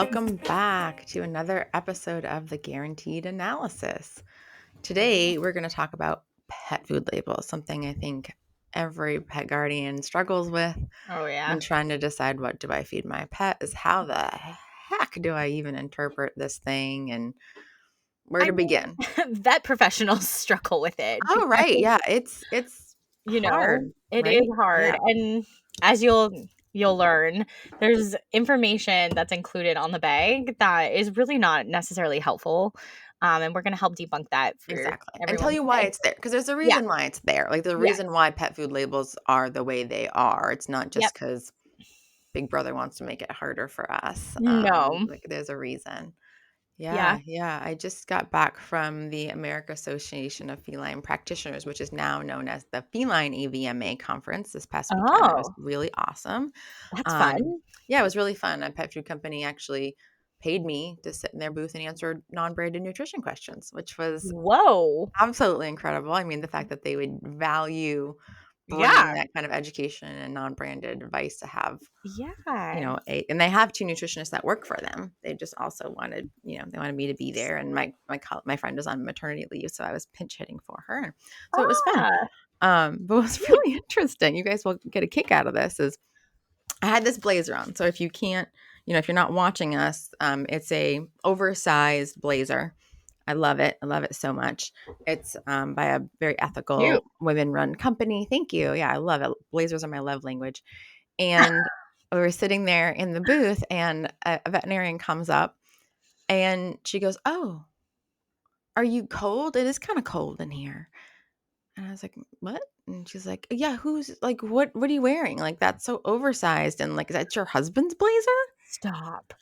welcome back to another episode of the Guaranteed Analysis. Today, we're going to talk about pet food labels, something I think every pet guardian struggles with Oh, yeah. when trying to decide what do I feed my pet is how the heck do I even interpret this thing and where to begin? Vet professionals struggle with it Oh, right. because, Yeah, it's hard, it is right? hard. Yeah, And as you'll learn, there's information that's included on the bag that is really not necessarily helpful. And we're going to help debunk that for exactly. And tell everyone you why today. it's there because there's a Yeah. reason why it's there. Like, there's a Yes. reason why pet food labels are the way they are. It's not Yep. just because Big Brother wants to make it harder for us. No. Like, there's a reason. Yeah. Yeah. I just got back from the American Association of Feline Practitioners, which is now known as the Feline AVMA conference this past weekend. It was Oh, really awesome. that's Um, fun. yeah, it was really fun. A pet food company actually paid me to sit in their booth and answer non-branded nutrition questions, which was Whoa. absolutely incredible. I mean, the fact that they would value bringing Yeah. that kind of education and non-branded advice to have, Yeah. and they have two nutritionists that work for them. They just also wanted, they wanted me to be there. And my friend was on maternity leave, so I was pinch hitting for her. And so it was fun. Ah. But what's really interesting, you guys will get a kick out of this, is I had this blazer on. So if you can't, if you're not watching us, it's a oversized blazer. I love it. I love it so much. It's by a very Cute. ethical women-run company. Thank you. Yeah, I love it. Blazers are my love language. And we were sitting there in the booth, and a veterinarian comes up, and she goes, "Oh, are you cold? It is kind of cold in here." And I was like, "What?" And she's like, "Yeah, who's like, what are you wearing? Like, that's so oversized, and like, is that your husband's blazer?" Stop.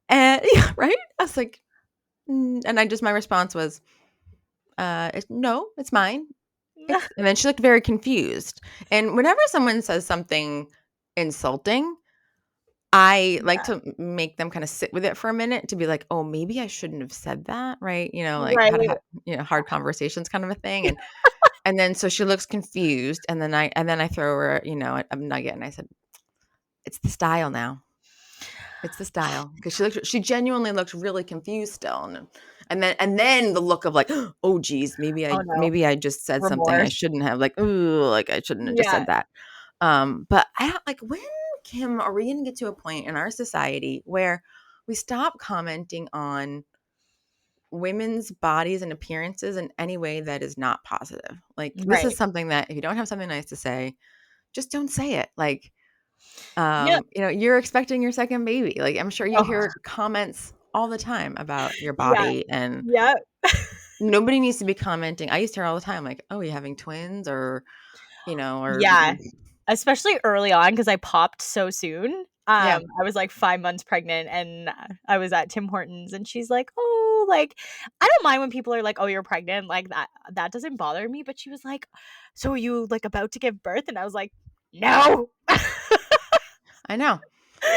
And yeah, right? I was like, and my response was, no, it's mine. And then she looked very confused. And whenever someone says something insulting, I like Yeah. to make them kind of sit with it for a minute to be like, oh, maybe I shouldn't have said that, right? Like how to Right. have, hard conversations kind of a thing. And then so she looks confused, and then I throw her, a nugget, and I said, it's the style now. It's the style, because she genuinely looked really confused still, and then the look of like, oh geez, Oh, no. maybe I just said something I Remorse. shouldn't have, like, ooh, like I shouldn't have just Yeah. said that. But I don't like, when, Kim, are we going to get to a point in our society where we stop commenting on women's bodies and appearances in any way that is not positive? Like, this is Right. something that if you don't have something nice to say, just don't say it. Like, Yep. you're expecting your second baby. Like, I'm sure you Oh, hear comments all the time about your yeah. body, and Yep. nobody needs to be commenting. I used to hear all the time, like, "Oh, you having twins?" or, Yeah. Especially early on because I popped so soon. yeah. I was, like, 5 months pregnant, and I was at Tim Hortons, and she's like, "Oh," like, I don't mind when people are like, "Oh, you're pregnant," like, that doesn't bother me, but she was like, "So are you, like, about to give birth?" And I was like, "No." I know.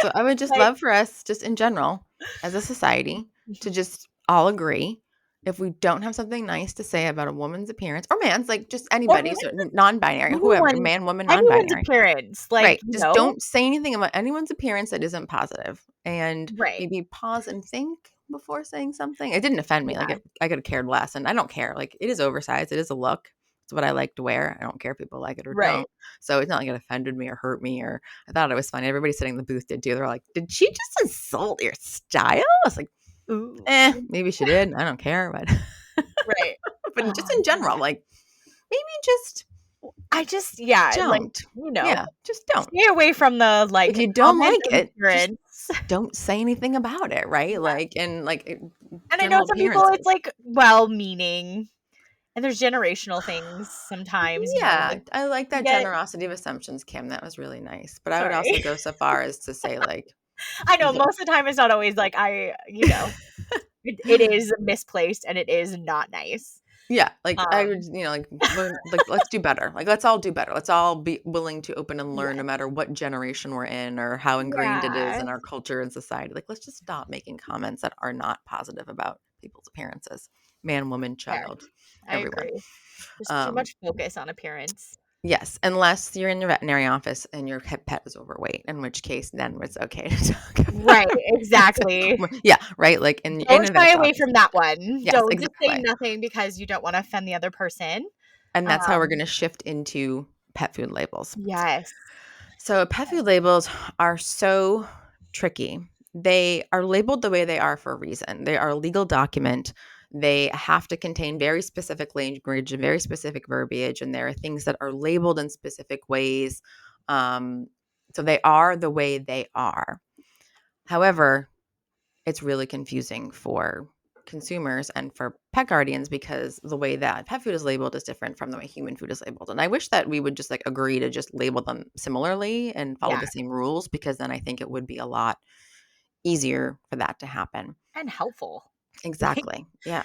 So I would just Like, love for us, just in general, as a society, to just all agree, if we don't have something nice to say about a woman's appearance, or man's, like, just or anybody's, even non-binary, whoever, man, woman, anyone's non-binary. appearance, like, Right. Just don't say anything about anyone's appearance that isn't positive, and Right. maybe pause and think before saying something. It didn't offend me. Like, Yeah. I could have cared less, and I don't care. Like, it is oversized. It is a look. It's what I like to wear. I don't care if people like it or Right. don't. So it's not like it offended me or hurt me, or I thought it was funny. Everybody sitting in the booth did too. They're like, "Did she just insult your style?" I was like, Ooh. maybe she did. I don't care, but Right. but just Oh, in general, like, maybe just I just yeah, like, don't. you know, Yeah, just don't. stay away from the, If like, you don't comment like on it, just appearance. don't say anything about it, right? Yeah, Like, and like, and I know general some people, it's, appearances. like, well-meaning, and there's generational things sometimes, Yeah, like, I like you that get generosity of assumptions, Kim. That was really nice. But I would sorry. also go so far as to say, like, I know look, most of the time it's not always, like, it is misplaced, and it is not nice. yeah, like, I would, Um, like, learn, like, let's do better. Like, let's all do better. Let's all be willing to open and learn, no yes. matter what generation we're in or how ingrained it is Yeah. in our culture and society. Like, let's just stop making comments that are not positive about people's appearances, man, woman, Fair. child, I everyone. agree. There's too Um, much focus on appearance. Yes, unless you're in your veterinary office and your pet is overweight, in which case then it's okay to talk Right, about exactly. yeah, right, like, in Don't a shy vet's away office. from that one. Yes, Don't just say exactly, nothing because you don't wanna offend the other person. and that's how we're Um, gonna shift into pet food labels. yes. So pet food labels are so tricky. They are labeled the way they are for a reason. They are a legal document. They have to contain very specific language and very specific verbiage, and there are things that are labeled in specific ways. Um, so they are the way they are. However, it's really confusing for consumers and for pet guardians because the way that pet food is labeled is different from the way human food is labeled. And I wish that we would just like agree to just label them similarly and follow Yeah, the same rules, because then I think it would be a lot easier for that to happen. and helpful. Like, Exactly. Yeah.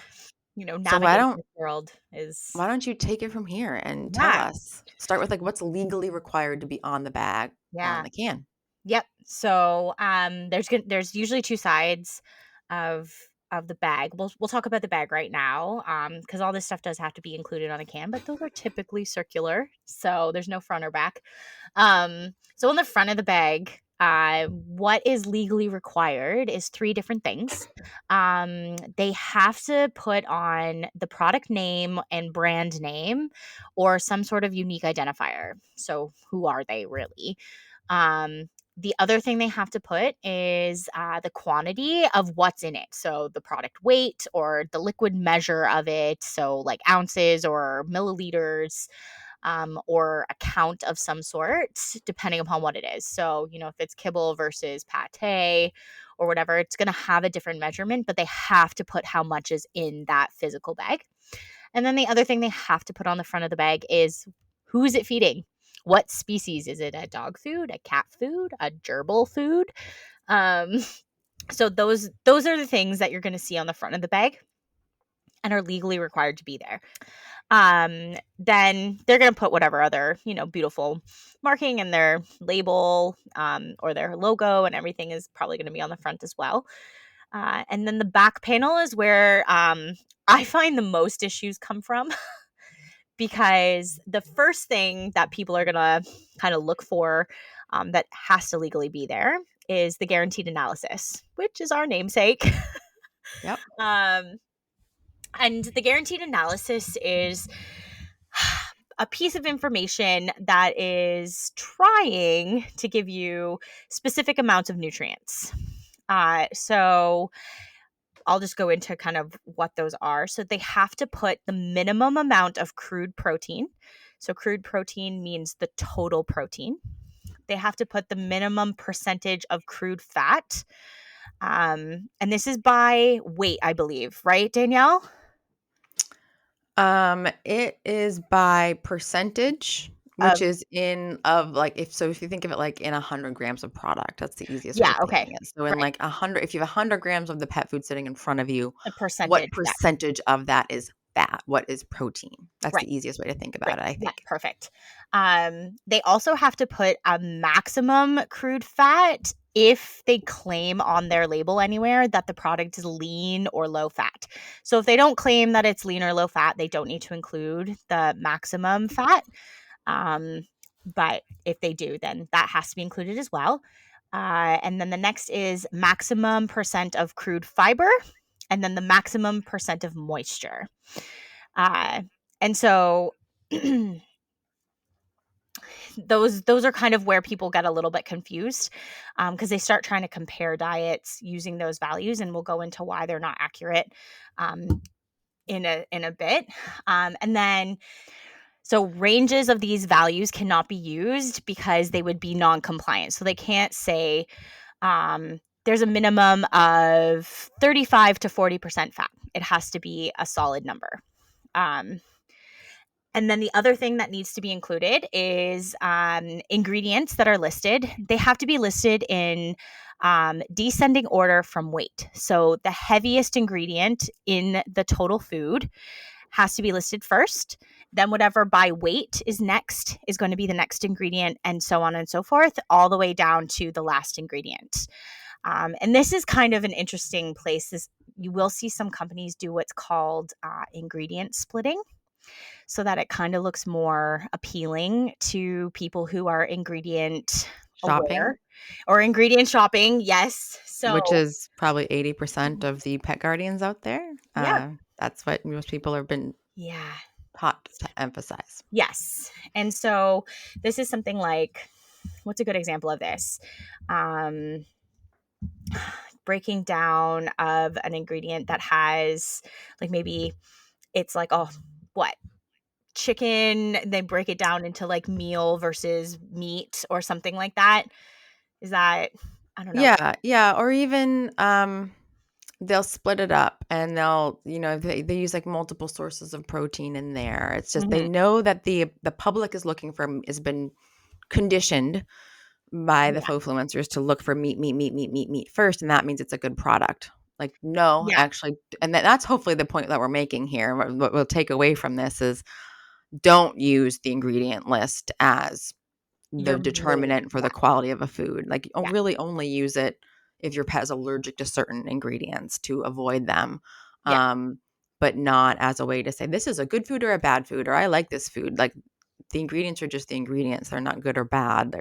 So navigating this world is why don't you take it from here and tell yeah, us? Start with like what's legally required to be on the bag or on yeah. the can. Yep. So, there's usually 2 sides of the bag. We'll talk about the bag right now, because all this stuff does have to be included on a can, but those are typically circular, so there's no front or back. So on the front of the bag, what is legally required is 3 different things. They have to put on the product name and brand name or some sort of unique identifier. So who are they really? The other thing they have to put is the quantity of what's in it. So the product weight or the liquid measure of it. So like ounces or milliliters, or a count of some sort, depending upon what it is. So, if it's kibble versus pate or whatever, it's going to have a different measurement, but they have to put how much is in that physical bag. And then the other thing they have to put on the front of the bag is who is it feeding? What species? Is it a dog food, a cat food, a gerbil food? Um, so those are the things that you're going to see on the front of the bag and are legally required to be there. Then they're going to put whatever other, beautiful marking in their label, or their logo, and everything is probably going to be on the front as well. And then the back panel is where I find the most issues come from because the first thing that people are going to kind of look for, that has to legally be there, is the guaranteed analysis, which is our namesake. Yep. um, and the guaranteed analysis is a piece of information that is trying to give you specific amounts of nutrients. So I'll just go into kind of what those are. So they have to put the minimum amount of crude protein. So crude protein means the total protein. They have to put the minimum percentage of crude fat. And this is by weight, I believe, right, Danielle? It is by percentage, which Of is in of like if you think of it like in 100 grams of product, that's the easiest way Yeah, of okay. thinking it. So in Right. like 100, if you have 100 grams of the pet food sitting in front of you, The what percentage, yeah. percentage of that is fat? What is protein? That's Right. the easiest way to think about Great. it, I Yeah, think. perfect. They also have to put a maximum crude fat if they claim on their label anywhere that the product is lean or low fat. So if they don't claim that it's lean or low fat, they don't need to include the maximum fat. Um, but if they do, then that has to be included as well. And then the next is maximum percent of crude fiber, and then the maximum percent of moisture. Uh, and so those are kind of where people get a little bit confused, because they start trying to compare diets using those values, and we'll go into why they're not accurate, um, in a bit. And then so ranges of these values cannot be used because they would be non-compliant. So they can't say, there's a minimum of 35 to 40% fat. It has to be a solid number. Um, and then the other thing that needs to be included is ingredients that are listed. They have to be listed in descending order from weight. So the heaviest ingredient in the total food has to be listed first. Then whatever by weight is next is going to be the next ingredient, and so on and so forth, all the way down to the last ingredient. And this is kind of an interesting place. You will see some companies do what's called ingredient splitting. so that it kind of looks more appealing to people who are ingredient Shopping, aware or ingredient shopping. Yes. which So, is probably 80% of the pet guardians out there. yeah. That's what most people have been Yeah. taught to emphasize. Yes. And so this is something like, what's a good example of this? Um, Breaking down of an ingredient that has, like, maybe it's like, oh, what? Chicken, they break it down into like meal versus meat or something like that. Is that, I don't know. Yeah, yeah, or even, they'll split it up and they'll, they use like multiple sources of protein in there. It's just they Mhm. know that the public is looking for has been conditioned by the Yeah. influencers to look for meat, meat, meat, meat, meat, meat first, and that means it's a good product. Like, no, Yeah. actually, and that's hopefully the point that we're making here. What we'll take away from this is don't use the ingredient list as the You're main. determinant for Yeah. the quality of a food. Like, Yeah. really only use it if your pet is allergic to certain ingredients to avoid them. Yeah. Um, but not as a way to say this is a good food or a bad food, or I like this food. Like, the ingredients are just the ingredients. They're not good or bad.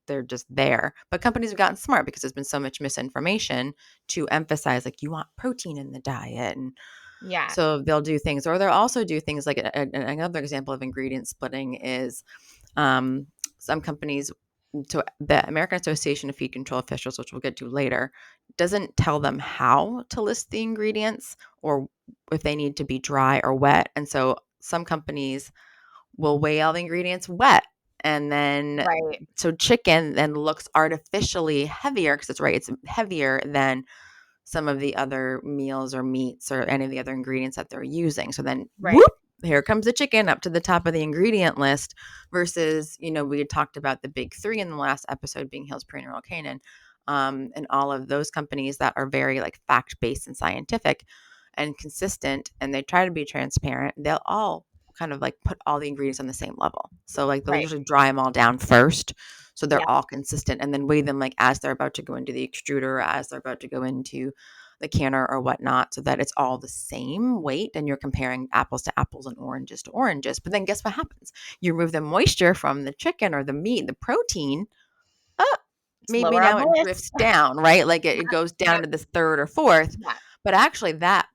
They're just there. But companies have gotten smart because there's been so much misinformation to emphasize like you want protein in the diet, and Yeah. so they'll do things, or they'll also do things like another example of ingredient splitting is um, some companies. So the American Association of Feed Control Officials, which we'll get to later, doesn't tell them how to list the ingredients or if they need to be dry or wet, and so some companies will weigh all the ingredients wet. And then, Right. so chicken then looks artificially heavier because it's right, it's heavier than some of the other meals or meats or any of the other ingredients that they're using. So then, Right. whoop, here comes the chicken up to the top of the ingredient list versus, we had talked about the big three in the last episode being Hill's Purina, Royal Canin, and all of those companies that are very like fact-based and scientific and consistent, and they try to be transparent. They'll all kind of like put all the ingredients on the same level. So like they'll Right. usually dry them all down first so they're Yeah. all consistent, and then weigh them like as they're about to go into the extruder or as they're about to go into the canner or whatnot, so that it's all the same weight and you're comparing apples to apples and oranges to oranges. But then guess what happens? You remove the moisture from the chicken or the meat, the protein, oh, It's maybe lower on now the it list. drifts down, right? Like it Yeah. goes down Yep. to this third or fourth. Yeah. But actually that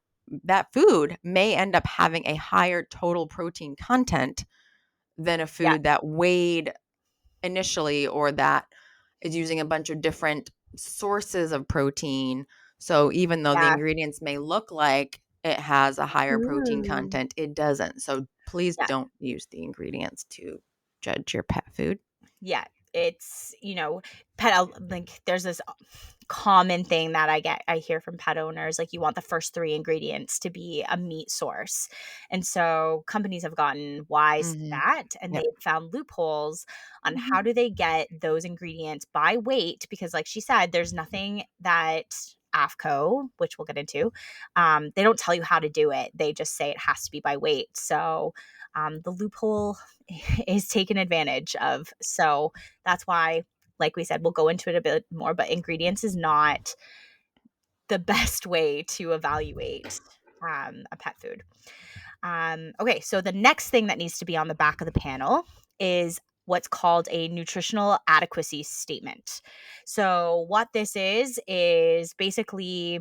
food may end up having a higher total protein content than a Yeah. food that weighed initially or that is using a bunch of different sources of protein. So even though the Yeah. ingredients may look like it has a higher protein Ooh. content, it doesn't. So please Yeah. don't use the ingredients to judge your pet food. Yeah. It's, like there's this common thing that I hear from pet owners, like you want the first three ingredients to be a meat source. And so companies have gotten wise to Mhm. that, and they've Yep. found loopholes on how Mhm. do they get those ingredients by weight, because like she said, there's nothing that AFCO, which we'll get into, they don't tell you how to do it. They just say it has to be by weight. So the loophole is taken advantage of. So that's why, like we said, we'll go into it a bit more, but ingredients is not the best way to evaluate a pet food. Okay, so the next thing that needs to be on the back of the panel is what's called a nutritional adequacy statement. So, what this is basically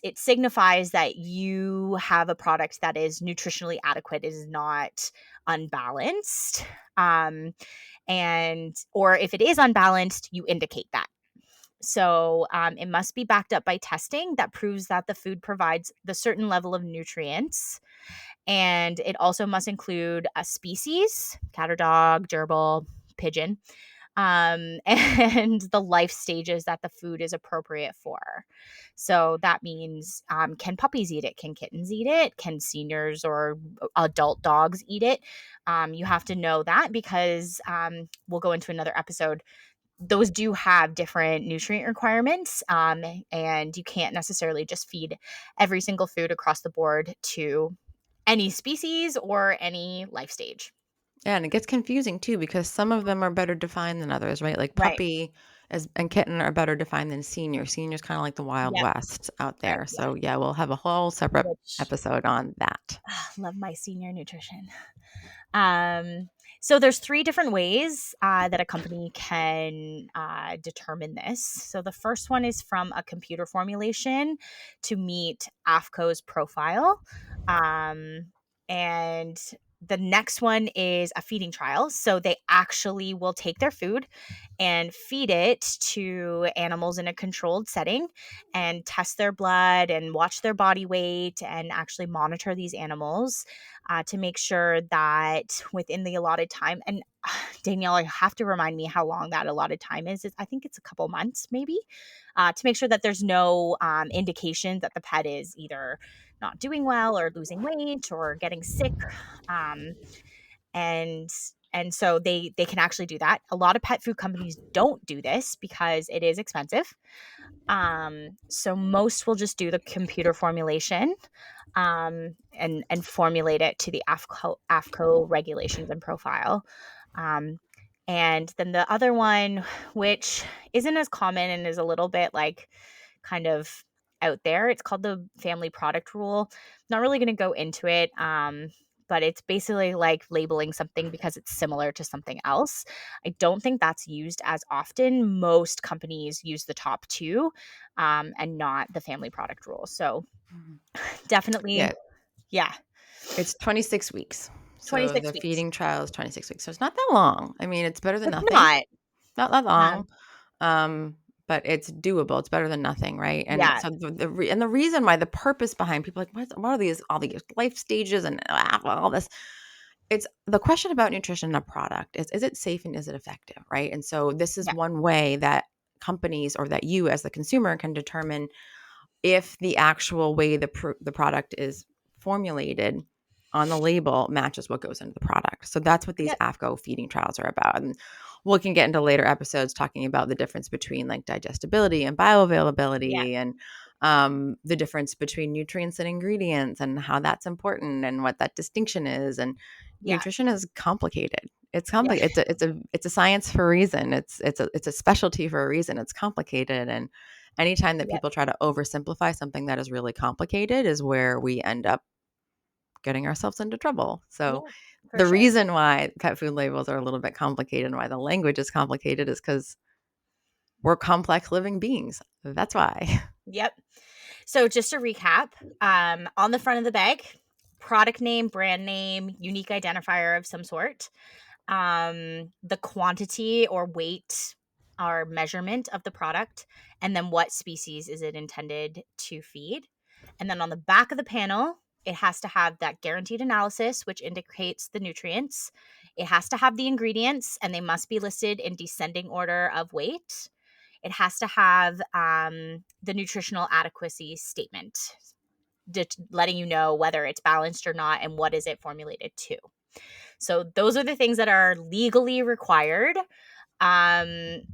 it signifies that you have a product that is nutritionally adequate, is not unbalanced. And or if it is unbalanced, you indicate that. So it must be backed up by testing that proves that the food provides the certain level of nutrients. And it also must include a species, cat or dog, gerbil, pigeon, and the life stages that the food is appropriate for. So that means, can puppies eat it? Can kittens eat it? Can seniors or adult dogs eat it? You have to know that because we'll go into another episode. Those do have different nutrient requirements, and you can't necessarily just feed every single food across the board to any species or any life stage. Yeah, and it gets confusing too because some of them are better defined than others, right? Like Right. puppy and kitten are better defined than senior. Senior's kind of like the Wild Yep. West out Right. there. Yeah. So yeah, we'll have a whole separate Which episode on that. love my senior nutrition. Um, so there's three different ways that a company can determine this. So the first one is from a computer formulation to meet AFCO's profile. Um, and the next one is a feeding trial. So they actually will take their food and feed it to animals in a controlled setting and test their blood and watch their body weight and actually monitor these animals to make sure that within the allotted time, and Danielle, you have to remind me how long that allotted time is. I think it's a couple months, maybe, to make sure that there's no indication that the pet is either not doing well or losing weight or getting sick. Um, and and so they can actually do that. A lot of pet food companies don't do this because it is expensive. So most will just do the computer formulation and formulate it to the AFCO regulations and profile. Um, and then the other one, which isn't as common and is a little bit like kind of out there, it's called the family product rule. Not really going to go into it. But it's basically like labeling something because it's similar to something else. I don't think that's used as often. Most companies use the top two and not the family product rule. So Mhm. definitely, Yeah, yeah, it's 26 weeks. So 26 the weeks. feeding trial is 26 weeks. So it's not that long. I mean, it's better than It's nothing. not. Not that long. Um, Um, but it's doable. It's better than nothing, right? And yeah, so the reason why, the purpose behind people like what are these, all these life stages and all this, it's the question about nutrition in a product is it safe and is it effective, right? And so this is yeah, one way that companies, or that you as the consumer, can determine if the actual way the product is formulated on the label matches what goes into the product. So that's what these yep, AFCO feeding trials are about. And we can get into later episodes talking about the difference between like digestibility and yeah, bioavailability, and the difference between nutrients and ingredients and how that's important and what that distinction is. And yeah, nutrition is complicated. It's yeah, complicated. It's a science for a reason. It's a specialty for a reason. It's complicated. And anytime that yep, people try to oversimplify something that is really complicated is where we end up getting ourselves into trouble. So yeah, for the sure. reason why pet food labels are a little bit complicated and why the language is complicated is because we're complex living beings. That's why. Yep. So just to recap, on the front of the bag, product name, brand name, unique identifier of some sort, the quantity or weight or measurement of the product, and then what species is it intended to feed. And then on the back of the panel, it has to have that guaranteed analysis, which indicates the nutrients. It has to have the ingredients, and they must be listed in descending order of weight. It has to have the nutritional adequacy statement, letting you know whether it's balanced or not and what is it formulated to. So those are the things that are legally required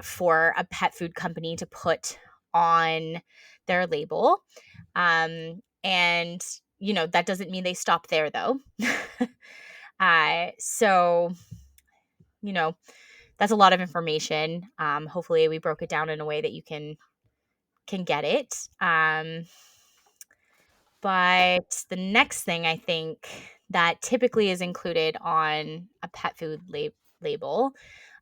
for a pet food company to put on their label. And, that doesn't mean they stop there, though. So, you know, that's a lot of information. Hopefully, we broke it down in a way that you can get it. But the next thing I think that typically is included on a pet food label,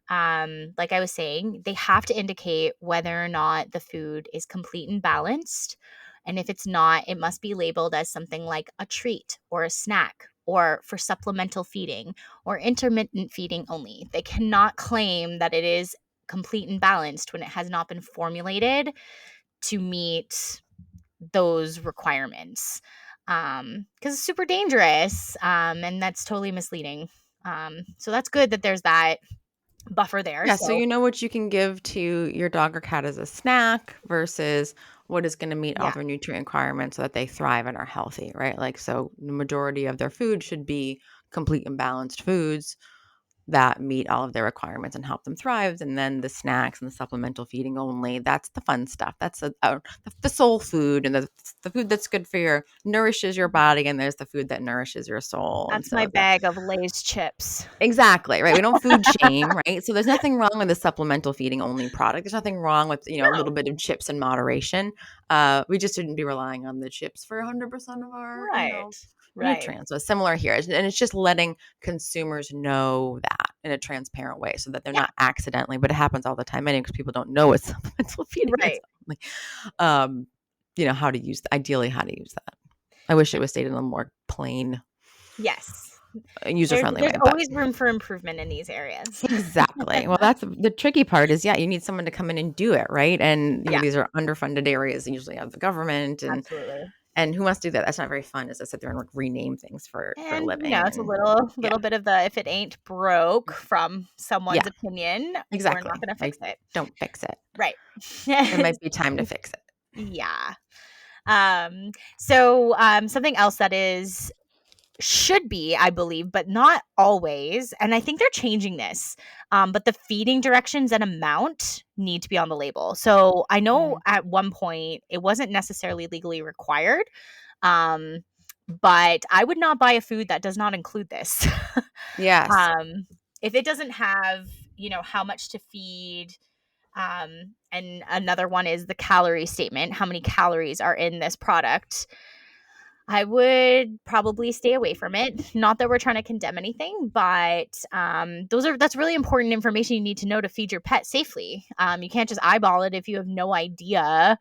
like I was saying, they have to indicate whether or not the food is complete and balanced. And if it's not, it must be labeled as something like a treat or a snack or for supplemental feeding or intermittent feeding only. They cannot claim that it is complete and balanced when it has not been formulated to meet those requirements, because it's super dangerous, and that's totally misleading. So that's good that there's that buffer there. Yeah, so So you know what you can give to your dog or cat as a snack versus what is going to meet all yeah, their nutrient requirements so that they thrive and are healthy, right? Like, so the majority of their food should be complete and balanced foods. that meet all of their requirements and help them thrive. And then the snacks and the supplemental feeding only, that's the fun stuff. That's the soul food, and the food that's good for nourishes your body. And there's the food that nourishes your soul. And That's my so the bag of Lay's chips. exactly, right. We don't food shame, right? So there's nothing wrong with the supplemental feeding only product. There's nothing wrong with, a little No. bit of chips in moderation. We just shouldn't be relying on the chips for 100% of our, Right. Right. nutrients. So it's similar here. And it's just letting consumers know that in a transparent way so that they're Yeah. not accidentally, but it happens all the time anyway, because people don't know what supplemental feeding is. Right. Um, how to use, ideally how to use that. I wish it was stated in a more plain, Yes. user-friendly There's way, but always room for improvement in these areas. exactly. Well, that's the tricky part is, you need someone to come in and do it, right? And, Yeah, these are underfunded areas, usually of the government, absolutely. and who wants to do that? That's not very fun, is to sit there and like rename things for a And, living. it's a And yeah, little bit of the if it ain't broke from yeah, someone's opinion, we're not exactly. gonna fix Like, it. don't fix it. Right. It might be time to fix it. Yeah. Something else that is should be, I believe, but not always, and I think they're changing this, but the feeding directions and amount need to be on the label. So, I know Mhm. at one point, it wasn't necessarily legally required, um, but I would not buy a food that does not include this. Yes. Um, if it doesn't have, how much to feed, and another one is the calorie statement, how many calories are in this product, I would probably stay away from it. Not that we're trying to condemn anything, but that's really important information you need to know to feed your pet safely. You can't just eyeball it if you have no idea,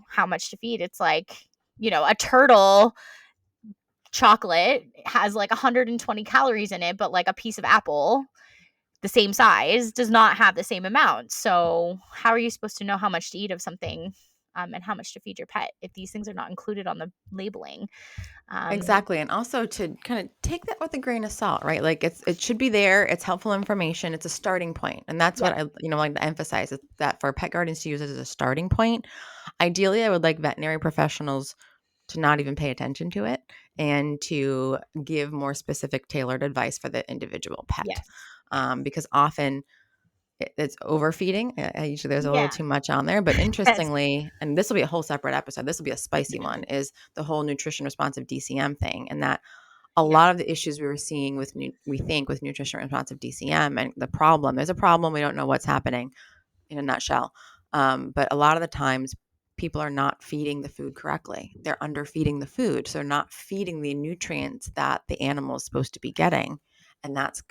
how much to feed. It's like, a turtle chocolate has like 120 calories in it, but like a piece of apple the same size does not have the same amount. So how are you supposed to know how much to eat of something, and how much to feed your pet if these things are not included on the labeling? Um, Exactly. And also to kind of take that with a grain of salt, right? Like it should be there. It's helpful information. It's a starting point. And that's yep. what I, like to emphasize, is that for pet guardians to use it as a starting point. Ideally, I would like veterinary professionals to not even pay attention to it and to give more specific tailored advice for the individual pet. Yes. Because often it's overfeeding. Usually there's a little Yeah. too much on there. But Yes. interestingly, and this will be a whole separate episode, this will be a spicy one, is the whole nutrition responsive DCM thing. And that a Yeah. lot of the issues we were seeing with we think with nutrition responsive DCM, and there's a problem, we don't know what's happening in a nutshell. But a lot of the times people are not feeding the food correctly. They're underfeeding the food. So they're not feeding the nutrients that the animal is supposed to be getting. And that's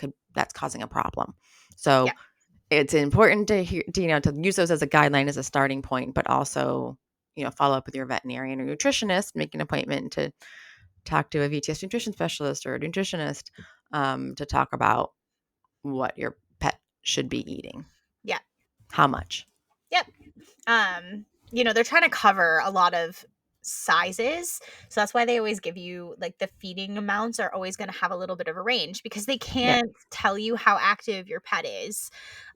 causing a problem. Yeah. So it's important to hear, to use those as a guideline, as a starting point, but also, follow up with your veterinarian or nutritionist, make an appointment to talk to a VTS nutrition specialist or a nutritionist, to talk about what your pet should be eating, Yeah. how much. Yep. They're trying to cover a lot of sizes. So that's why they always give you like the feeding amounts are always going to have a little bit of a range because they Yeah. can't tell you how active your pet is,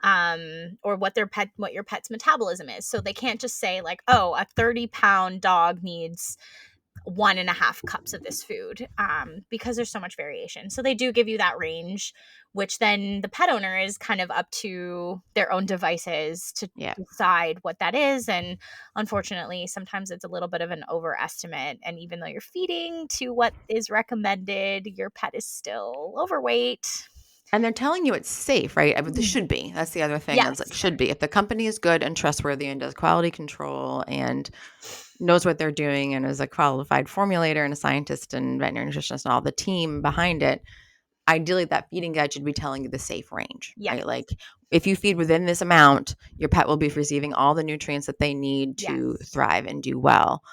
or what your pet's metabolism is. So they can't just say like, oh, a 30-pound dog needs 1.5 cups of this food, because there's so much variation. So they do give you that range, which then the pet owner is kind of up to their own devices to Yeah. decide what that is. And unfortunately, sometimes it's a little bit of an overestimate. And even though you're feeding to what is recommended, your pet is still overweight. And they're telling you it's safe, right? But this should be. That's the other thing. Is like, Yes. should be. If the company is good and trustworthy and does quality control and knows what they're doing and is a qualified formulator and a scientist and veterinary nutritionist and all the team behind it, ideally that feeding guide should be telling you the safe range, Yes. right? Like if you feed within this amount, your pet will be receiving all the nutrients that they need to Yes. thrive and do well.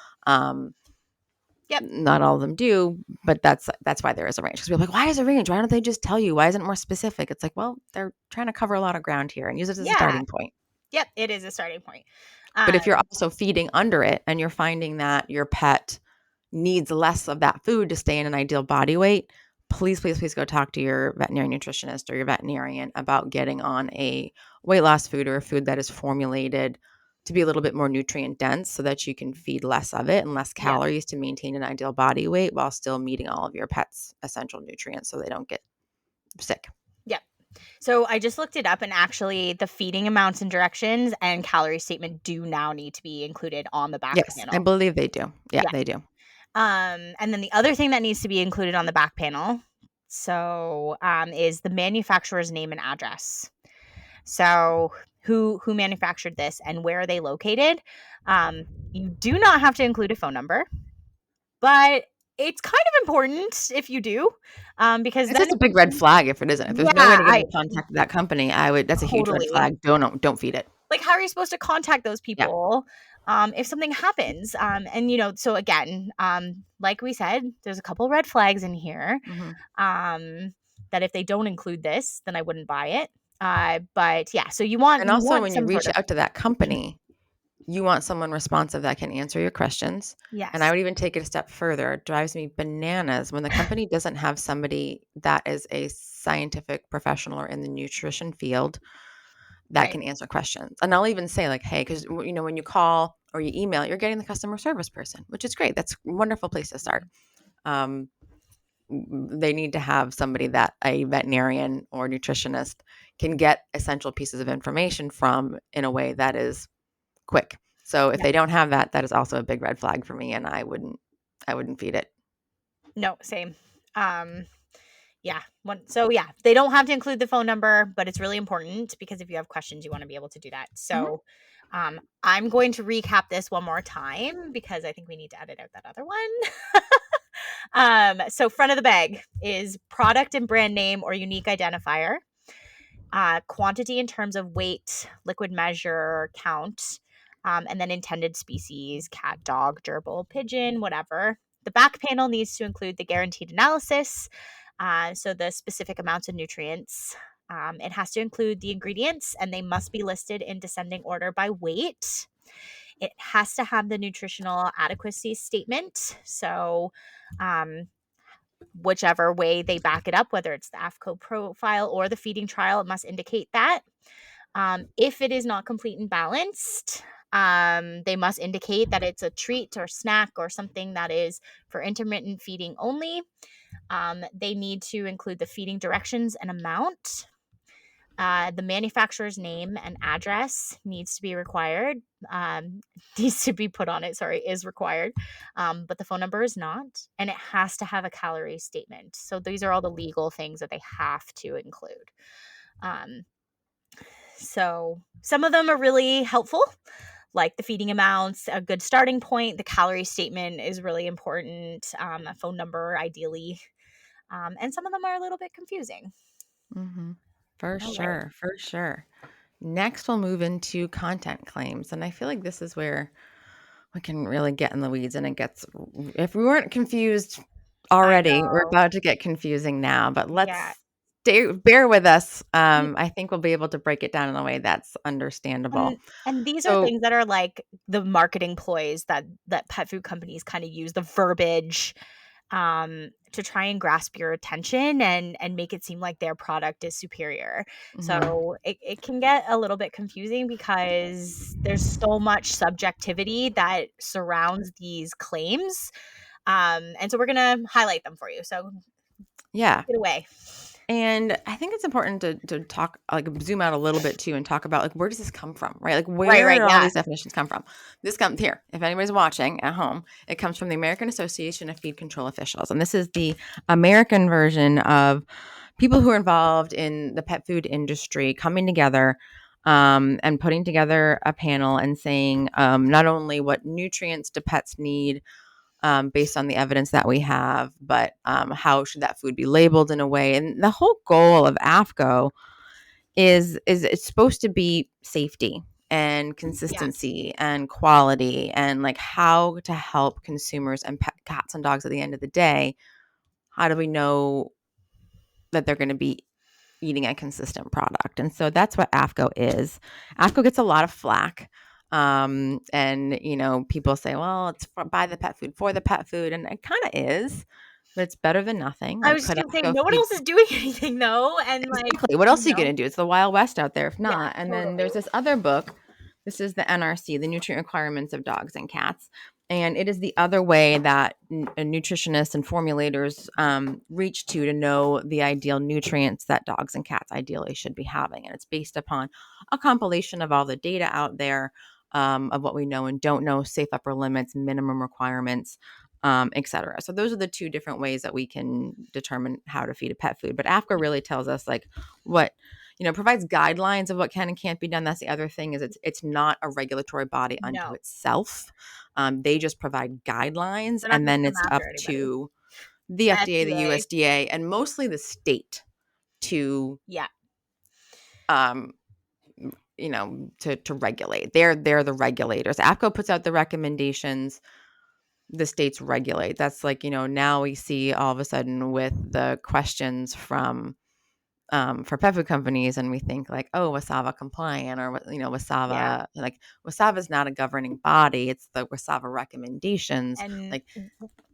Yep. Not all of them do, but that's why there is a range. Because we're like, why is a range? Why don't they just tell you? Why isn't it more specific? It's like, well, they're trying to cover a lot of ground here and use it as a Yeah. starting point. Yep. It is a starting point. But if you're Um, also feeding under it and you're finding that your pet needs less of that food to stay in an ideal body weight, please, please, please go talk to your veterinary nutritionist or your veterinarian about getting on a weight loss food or a food that is formulated to be a little bit more nutrient dense so that you can feed less of it and less yep. calories to maintain an ideal body weight while still meeting all of your pet's essential nutrients so they don't get sick. Yep. So I just looked it up, and actually the feeding amounts and directions and calorie statement do now need to be included on the back Yes, I panel. believe they do. Yeah, Yeah. they do. And then the other thing that needs to be included on the back panel, is the manufacturer's name and address. So who manufactured this and where are they located? You do not have to include a phone number, but it's kind of important if you do, because It's then just a big red flag if it isn't. If yeah, there's no way to get in contact with that company, that's a huge red totally. flag. Don't feed it. Like, how are you supposed to contact those Yeah. people if something happens? And so again, like we said, there's a couple red flags in here, Mhm. um, that if they don't include this, then I wouldn't buy it. But yeah, so you And want also when you some reach sort of out to that company, you want someone responsive that can answer your questions. And I yes, would even take it a step further. It drives me bananas when the company doesn't have somebody that is a scientific professional or in the nutrition field that right. can answer questions. And I'll even say like, hey, because when you call or you email, you're getting the customer service person, which is great. That's a wonderful place to start. Um, they need to have somebody that a veterinarian or nutritionist can get essential pieces of information from in a way that is quick. So if Yeah. they don't have that, that is also a big red flag for me, and I wouldn't feed it. No, same. Um, yeah. Yeah, they don't have to include the phone number, but it's really important because if you have questions, you want to be able to do that. Mhm. So, I'm going to recap this one more time because I think we need to edit out that other one. So front of the bag is product and brand name or unique identifier, quantity in terms of weight, liquid measure, count, and then intended species, cat, dog, gerbil, pigeon, whatever. The back panel needs to include the guaranteed analysis, so the specific amounts of nutrients. It has to include the ingredients, and they must be listed in descending order by weight. It has to have the nutritional adequacy statement. So, um, whichever way they back it up, whether it's the AFCO profile or the feeding trial, it must indicate that. If it is not complete and balanced, they must indicate that it's a treat or snack or something that is for intermittent feeding only. They need to include the feeding directions and amount. The manufacturer's name and address needs to be required. Needs to be put on it. Sorry, is required, but the phone number is not, and it has to have a calorie statement. So these are all the legal things that they have to include. Um, so some of them are really helpful, like the feeding amounts, a good starting point. The calorie statement is really important. A phone number, ideally, and some of them are a little bit confusing. Mhm. For All right. sure, for sure. Next, we'll move into content claims, and I feel like this is where we can really get in the weeds, and it gets if we weren't confused I already, we're know. about to get confusing now, but Yeah. let's bear with us. I think we'll be able to break it down in a way that's And understandable. and these are So things that are like the marketing ploys that pet food companies kind of use, the verbiage, to try and grasp your attention and make it seem like their product is superior. mhm. So it can get a little bit confusing because there's so much subjectivity that surrounds these claims. And so we're gonna highlight them for you. So Yeah. take it away. And I think it's important to talk like zoom out a little bit too and talk about like where does this come from, right? Like Right, where right, do all yeah. these definitions come from? This comes here. If anybody's watching at home, it comes from the American Association of Feed Control Officials, and this is the American version of people who are involved in the pet food industry coming together and putting together a panel and saying not only what nutrients do pets need based on the evidence that we have, but how should that food be labeled in a way? And the whole goal of AFCO is it's supposed to be safety and Yes. consistency and quality and like how to help consumers and cats and dogs at the end of the day. How do we know that they're going to be eating a consistent product? And so that's what AFCO is. AFCO gets a lot of flack. And people say, well, it's by the pet food for the pet food. And it kind of is, but it's better than nothing. I Like was just could gonna say AFCO no one feed else is doing anything though, and like, exactly. What else you are you know, going to do? It's the Wild West out there if yeah, not. And then totally. there's this other book. This is the NRC, the Nutrient Requirements of Dogs and Cats. And it is the other way that nutritionists and formulators reach to know the ideal nutrients that dogs and cats ideally should be having. And it's based upon a compilation of all the data out there, of what we know and don't know, safe upper limits, minimum requirements, etc. So those are the two different ways that we can determine how to feed a pet food. But AFCA really tells us like what, provides guidelines of what can and can't be done. That's the other thing, is it's not a regulatory body unto No, itself. They just provide guidelines, they're not and gonna then come it's up after anybody. to the The FDA, the FDA. USDA, and mostly the state to Yeah. um to regulate. They're the regulators. APCO puts out the recommendations, the states regulate. That's like, now we see all of a sudden with the questions from for pet food companies, and we think like, oh, WASAVA compliant, or Yeah. WASAVA, like WASAVA is not a governing body. It's the WASAVA recommendations. And Like,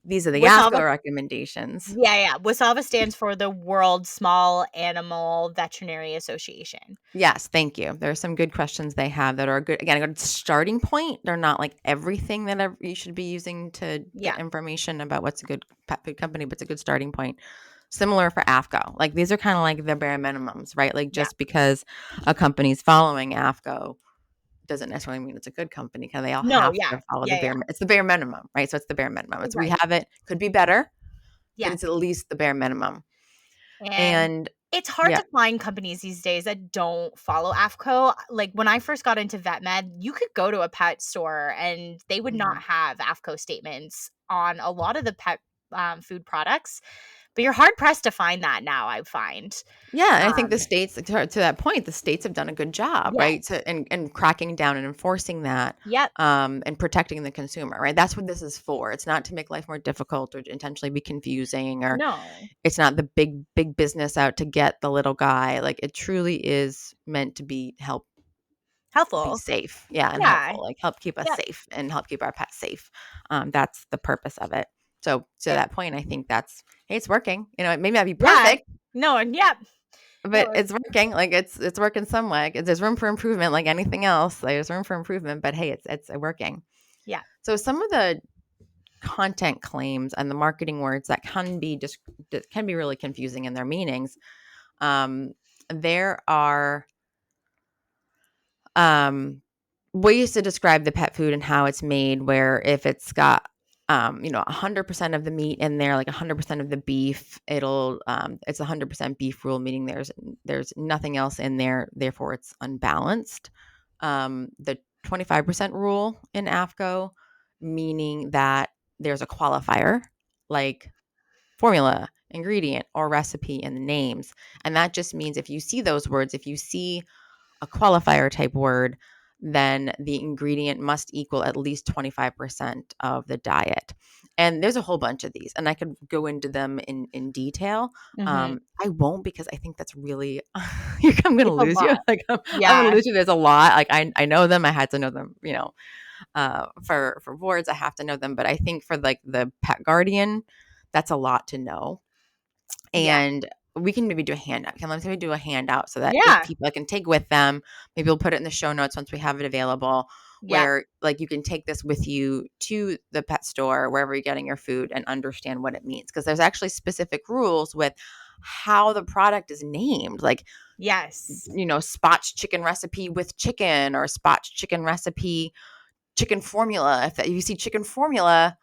these are the WASAVA. AFCO recommendations. Yeah, yeah. WASAVA stands for the World Small Animal Veterinary Association. Yes, thank you. There are some good questions they have that are good. Again, a good starting point. They're not like everything that you should be using to get Yeah. information about what's a good pet food company, but it's a good starting point. Similar for AFCO. Like, these are kind of like the bare minimums, right? Like, Yeah. just because a company's following AFCO doesn't necessarily mean it's a good company, because they all No, have yeah. to follow Yeah, yeah. it's the bare minimum, right? So it's the bare minimum. It's, we Right. have it, could be better, but Yeah. it's at least the bare minimum. And And it's hard yeah. to find companies these days that don't follow AFCO. Like when I first got into vet med, you could go to a pet store and they would not Mhm. have AFCO statements on a lot of the pet food products. But you're hard pressed to find that now, I find. Yeah, and I think the Um, states, to that point, the states have done a good job, yeah. right? And cracking down and enforcing that, Yep. and protecting the consumer, right? That's what this is for. It's not to make life more difficult or intentionally be confusing, or No. it's not the big business out to get the little guy. Like, it truly is meant to help be Helpful. safe, yeah, and Yeah. helpful, like help keep us Yep. safe and help keep our pets safe. That's the purpose of it. So to It, that point, I think that's, hey, it's working. It may not be yeah. perfect, No, and yep. but No, it's working. Like, it's working some way. There's room for improvement, like anything else. There's room for improvement, but hey, it's working. yeah. So some of the content claims and the marketing words that can be really confusing in their meanings. There are ways to describe the pet food and how it's made, where if it's got 100% of the meat in there, like 100% of the beef, it's 100% beef rule, meaning there's nothing else in there, therefore it's unbalanced. The 25% rule in AFCO, meaning that there's a qualifier like formula, ingredient, or recipe in the names. And that just means if you see those words, if you see a qualifier type word, then the ingredient must equal at least 25% of the diet. And there's a whole bunch of these, and I could go into them in detail. Hmm. I won't, because I think that's really, I'm going to It's a lose you. lot. Like, I'm going to Yeah. lose you. There's a lot. Like, I know them. I had to know them, for boards, I have to know them. But I think for like the pet guardian, that's a lot to know. Yeah. And we can maybe do a handout. Let's maybe do a handout so that if Yeah. people can take with them, maybe we'll put it in the show notes once we have it available, Yeah. where like you can take this with you to the pet store, wherever you're getting your food, and understand what it means. Because there's actually specific rules with how the product is named. Like, Yes. Spot's chicken recipe with chicken, or Spot's chicken recipe, chicken formula. If you see chicken formula,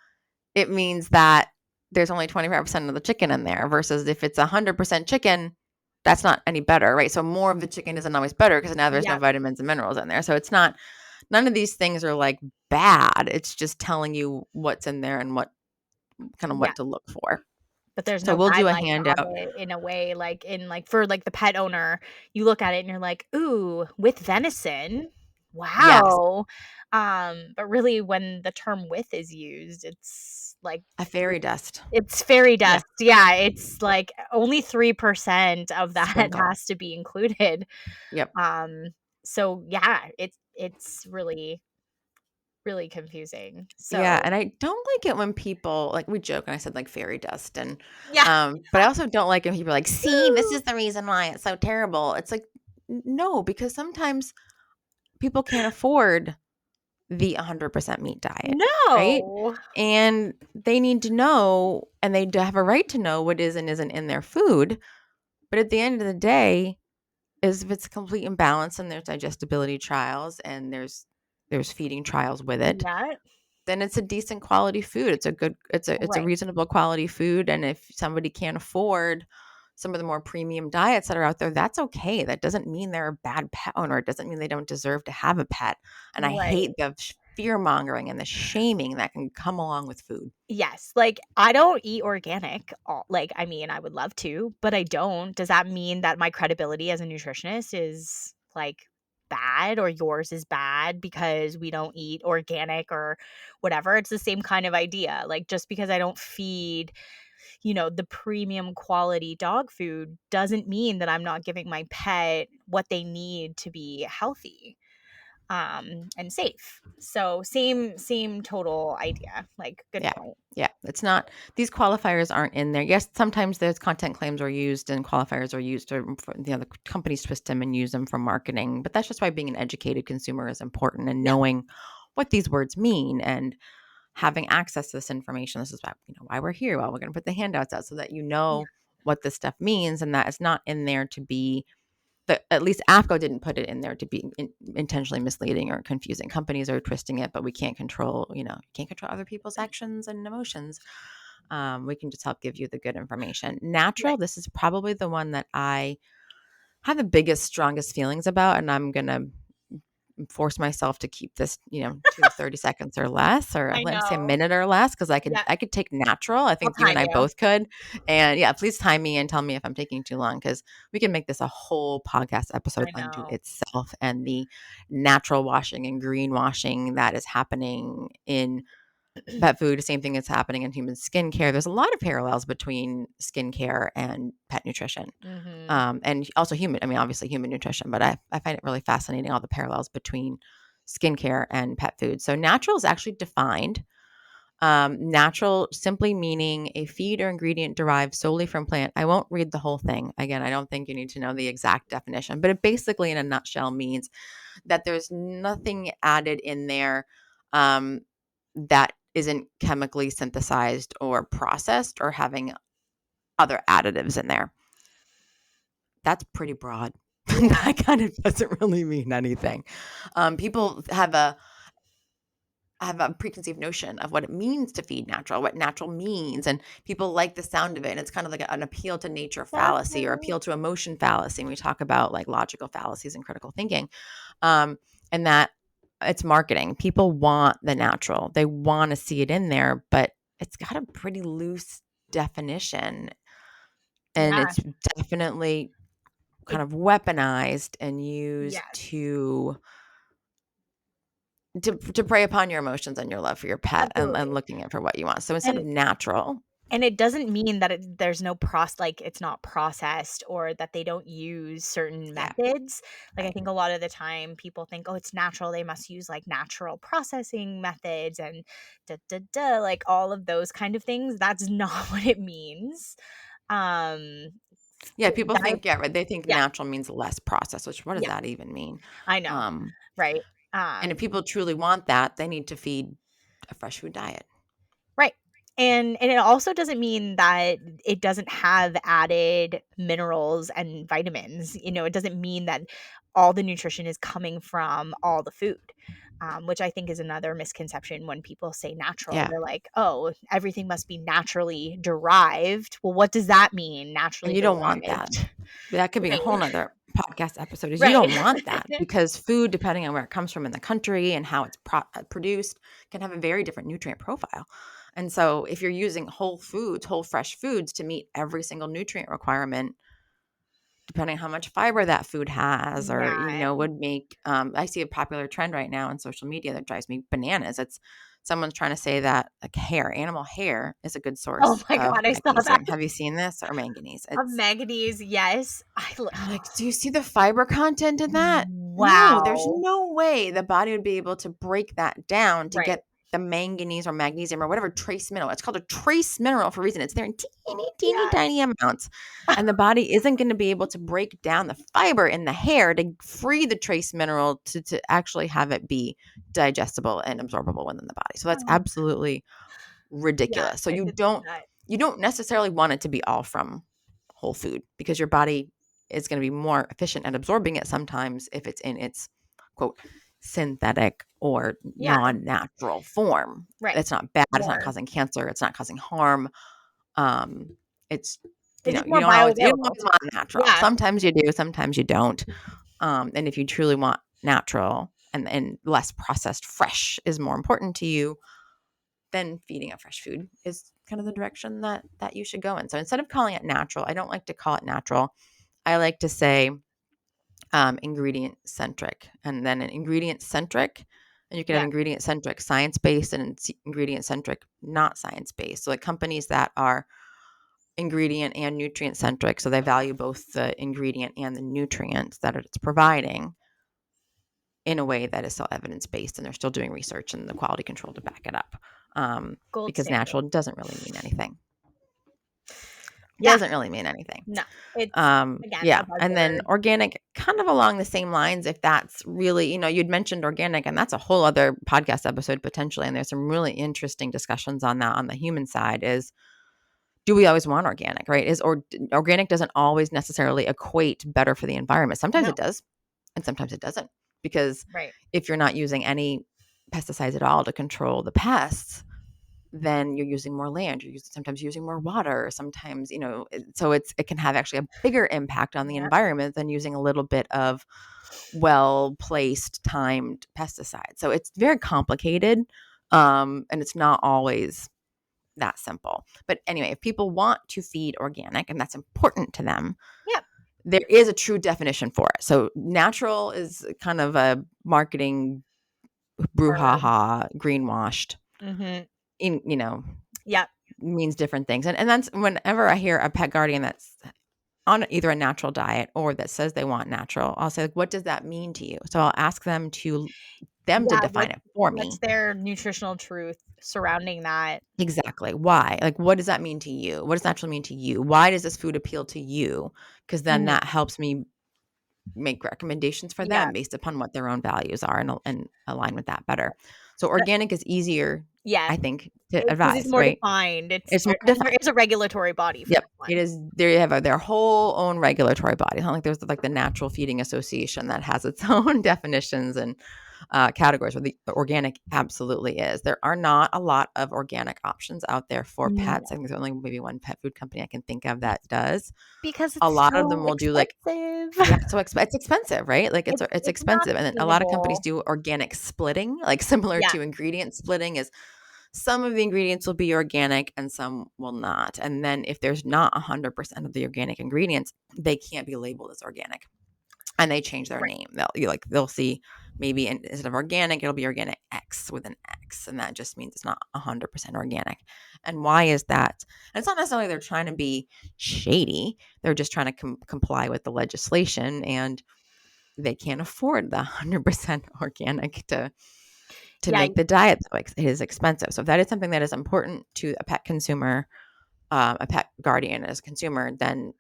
it means that there's only 25% of the chicken in there, versus if it's 100% chicken, that's not any better, right? So more of the chicken isn't always better, because now there's no Yep. vitamins and minerals in there. So it's not, none of these things are like bad. It's just telling you what's in there and Yeah. what to look for. But there's So no we'll do a guidelines on handout. it in a way, like, in, like, for, like, the pet owner, you look at it and you're like, "Ooh, with venison? Yes, Wow." But really when the term "with" is used, it's like a fairy dust. it's fairy Yeah, dust. Yeah, it's like only 3% of that sprinkle. has to be included. Yep. Um, so yeah, it's really, really confusing. Yeah, So and I don't like it when people, like, we joke, and I said like fairy dust, and yeah. but I also don't like when people are like, see, this is the reason why it's so terrible. It's like, no, because sometimes people can't afford the 100% meat diet, right? No. And they need to know, and they have a right to know what is and isn't in their food. But at the end of the day, is if it's a complete imbalance and there's digestibility trials and there's feeding trials with it, Yeah. then it's a decent quality food. It's a Right. reasonable quality food. And if somebody can't afford some of the more premium diets that are out there, that's okay. That doesn't mean they're a bad pet owner. It doesn't mean they don't deserve to have a pet. And I hate Right. the fear mongering and the shaming that can come along with food. Yes, like, I don't eat organic, like, I mean, I would love to, but I don't. Does that mean that my credibility as a nutritionist is, like, bad or yours is bad because we don't eat organic or whatever? It's the same kind of idea, like, just because I don't feed, the premium quality dog food doesn't mean that I'm not giving my pet what they need to be healthy, and safe. So same total idea, like, good Yeah. point. Yeah. It's not, these qualifiers aren't in there. Yes, sometimes those content claims are used and qualifiers are used the companies twist them and use them for marketing. But that's just why being an educated consumer is important and Yeah. knowing what these words mean and having access to this information. This is why we're here. Well, we're going to put the handouts out so that you Yeah. know what this stuff means and that it's not in there to be at least AFCO didn't put it in there to be intentionally misleading or confusing. Companies are twisting it, but we can't control, can't control other people's actions and emotions. We can just help give you the good information. Natural, Right. this is probably the one that I have the biggest, strongest feelings about, and I'm going to force myself to keep this, to 30 seconds or less, or I let me say a know. minute or less, because I could Yeah, I could take natural. I I'll think you and time I you. both could. And yeah, please time me and tell me if I'm taking too long, because we can make this a whole podcast episode I unto know. itself and the natural washing and greenwashing that is happening in pet food. Same thing that's happening in human skincare. There's a lot of parallels between skincare and pet nutrition. Mhm. And also human, I mean, obviously human nutrition, but I find it really fascinating, all the parallels between skincare and pet food. So natural is actually defined. Natural simply meaning a feed or ingredient derived solely from plant. I won't read the whole thing. Again, I don't think you need to know the exact definition, but it basically in a nutshell means that there's nothing added in there um, that isn't chemically synthesized or processed or having other additives in there. That's pretty broad. Yeah. That kind of doesn't really mean anything. People have a preconceived notion of what it means to feed natural, what natural means, and people like the sound of it. And it's kind of like an appeal to nature fallacy or Definitely. appeal to emotion fallacy. And we talk about like logical fallacies and critical thinking, um, and that it's marketing. People want the natural; they want to see it in there, but it's got a pretty loose definition, and Yeah. it's definitely kind It of weaponized and used Yes. to prey upon your emotions and your love for your pet and Absolutely. looking at for what you want. So instead of And natural, and it doesn't mean that there's no like, it's not processed or that they don't use certain yeah, methods. Like, I right. think a lot of the time people think, "Oh, it's natural, they must use, like, natural processing methods and like, all of those kind of things." That's not what it means. Um, Yeah, people diet think, yeah, right. They think Yeah, natural means less processed, which what does yeah, that even mean? I know, Um, right? and if Um people truly want that, they need to feed a fresh food diet. Right. And it also doesn't mean that it doesn't have added minerals and vitamins. It doesn't mean that all the nutrition is coming from all the food. Which I think is another misconception when people say natural. Yeah, They're like, oh, everything must be naturally derived. Well, what does that mean, and naturally you don't want that. derived? That could be a whole Right. nother podcast episode. Is you Right. don't want that because food, depending on where it comes from in the country and how it's produced, can have a very different nutrient profile. And so, if you're using whole foods, whole fresh foods to meet every single nutrient requirement, depending on how much fiber that food has, or Yeah. would make. I see a popular trend right now on social media that drives me bananas. It's someone's trying to say that like animal hair, is a good Oh source my of god, I saw that. magnesium. Have you seen this or manganese? Of It's manganese, yes. I'm like, do you see the fiber content in that? No, there's Wow. no way the body would be able to break that down to Right. get the manganese or magnesium or whatever trace mineral. It's called a trace mineral for a reason. It's there in teeny, teeny, Yeah. tiny amounts. And the body isn't going to be able to break down the fiber in the hair to free the trace mineral to actually have it be digestible and absorbable within the body. So that's Oh, absolutely yeah, ridiculous. So I did see that. you don't necessarily want it to be all from whole food because your body is going to be more efficient at absorbing it sometimes if it's in its quote synthetic or Yeah, non-natural form. right. It's not bad, it's not More. causing cancer, it's not causing harm. It's It's just you more don't bioavailable. always want natural. Yeah, Sometimes you do, sometimes you don't. And if you truly want natural and less processed, fresh is more important to you, then feeding it fresh food is kind of the direction that you should go in. So instead of calling it natural, I don't like to call it natural. I like to say ingredient centric, and then an ingredient centric, and you can have yeah, ingredient centric science based and ingredient centric not science based. So like companies that are ingredient and nutrient centric, so they value both the ingredient and the nutrients that it's providing in a way that is still evidence based, and they're still doing research and the quality control to back it up. gold Because standard. natural doesn't really mean anything. Yeah, Doesn't really mean anything. no, it's, again, a Yeah. And then buzzword. organic, kind of along the same lines, if that's really, you'd mentioned organic, and that's a whole other podcast episode potentially. And there's some really interesting discussions on that on the human side is, do we always want organic, right? Organic doesn't always necessarily equate better for the environment. Sometimes it No, does, and sometimes it doesn't. Because right. if you're not using any pesticides at all to control the pests, then you're using more land, you're sometimes using more water, sometimes, so it can have actually a bigger impact on the Yeah, environment than using a little bit of well-placed, timed pesticide. So it's very complicated, and it's not always that simple. But anyway, if people want to feed organic and that's important to them, yeah, there is a true definition for it. So natural is kind of a marketing word. brouhaha, greenwashed, Mhm. in Yep. means different things. And that's whenever I hear a pet guardian that's on either a natural diet or that says they want natural, I'll say, like, what does that mean to you? So I'll ask them to Yeah, define it for what's me. their nutritional truth surrounding that? Exactly. Why? Like, what does that mean to you? What does natural mean to you? Why does this food appeal to you? Because then Mhm. that helps me make recommendations for Yeah, them based upon what their own values are and align with that better. So organic is easier, yeah, I think, to because it's advise, more right? defined, it's It's more there, and there defined. is a regulatory body for Yep. that It one. is they have their whole own regulatory body. It's not like there's like the Natural Feeding Association that has its own definitions and categories where the organic absolutely is. There are not a lot of organic options out there for pets. I No, think there's only maybe one pet food company I can think of that does. because A it's lot of them so will do like, yeah, expensive. so it's expensive, right? Like it's It's not expensive, and then a lot of companies attainable. do organic splitting, like similar Yeah, to ingredient splitting. Is some of the ingredients will be organic and some will not, and then if there's not 100% of the organic ingredients, they can't be labeled as organic, and they change their right. name. They'll see maybe instead of organic, it'll be organic X with an X, and that just means it's not 100% organic. And why is that? And it's not necessarily they're trying to be shady; they're just trying to comply with the legislation, and they can't afford the 100% organic to Yeah, make the diet, so it is expensive. So if that is something that is important to a pet consumer, a pet guardian as a consumer, then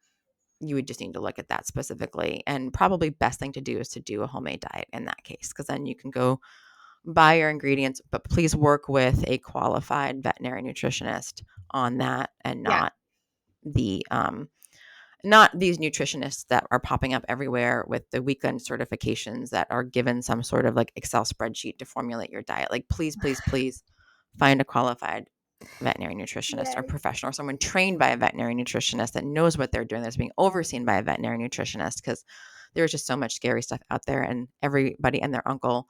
you would just need to look at that specifically. And probably best thing to do is to do a homemade diet in that case, because then you can go buy your ingredients, but please work with a qualified veterinary nutritionist on that, and yeah, not these nutritionists that are popping up everywhere with the weekend certifications that are given some sort of like Excel spreadsheet to formulate your diet. Like, please, please, please find a qualified veterinary nutritionist or yes, professional or someone trained by a veterinary nutritionist that knows what they're doing, that's being overseen by a veterinary nutritionist, because there's just so much scary stuff out there, and everybody and their uncle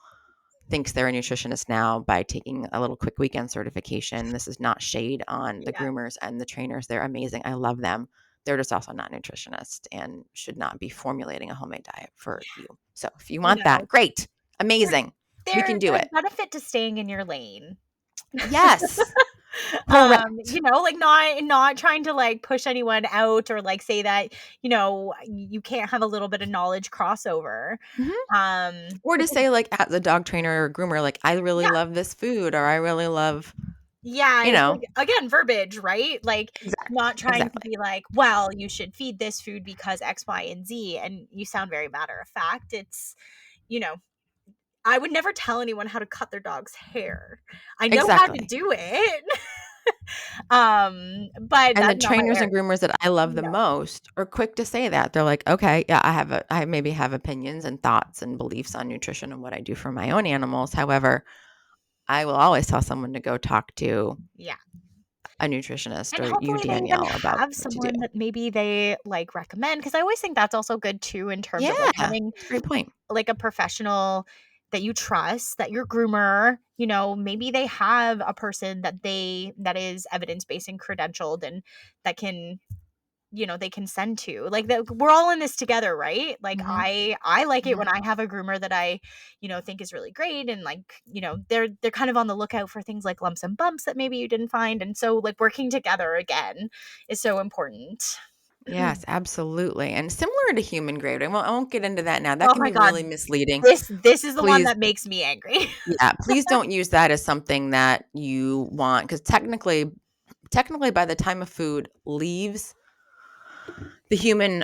thinks they're a nutritionist now by taking a little quick weekend certification. This is not shade on the yeah, groomers and the trainers. They're amazing. I love them. They're just also not nutritionists and should not be formulating a homemade diet for you. So if you want no. that, great, There amazing. We can do there's it. benefit to staying in your lane. Yes. Correct. Like not trying to like push anyone out or like say that, you can't have a little bit of knowledge crossover. Mhm. Or to Because say, like, as a dog trainer or groomer, like, "I really yeah, love this food," or "I really love" yeah, you it's know? like again, verbiage, right? Like Exactly, not trying to exactly, be like, well, you should feed this food because X, Y, and Z. And you sound very matter of fact. It's, you know, I would never tell anyone how to cut their dog's hair. I know how to exactly. do it. But And the that's not my trainers area. and groomers that I love the No. most are quick to say that. They're like, "Okay, yeah, I maybe have opinions and thoughts and beliefs on nutrition and what I do for my own animals. However, I will always tell someone to go talk to Yeah. a nutritionist And or you, hopefully they even Danielle, about have what to do." someone that maybe they, like, recommend, because I always think that's also good too in terms Yeah, of, like, having, that's a great point. like, a professional that you trust, that your groomer, maybe they have a person that is evidence-based and credentialed and that can, they can send to. Like, we're all in this together, right? Like, Mhm, I like it when mhm. I have a groomer that I, think is really great, and like, they're kind of on the lookout for things like lumps and bumps that maybe you didn't find, and so like working together again is so important. Yes, absolutely, and similar to human grade, I won't get into that now, that Oh can my be god, really misleading. this is the one Please that makes me angry. yeah, please don't use that as something that you want, because technically, by the time a food leaves the human,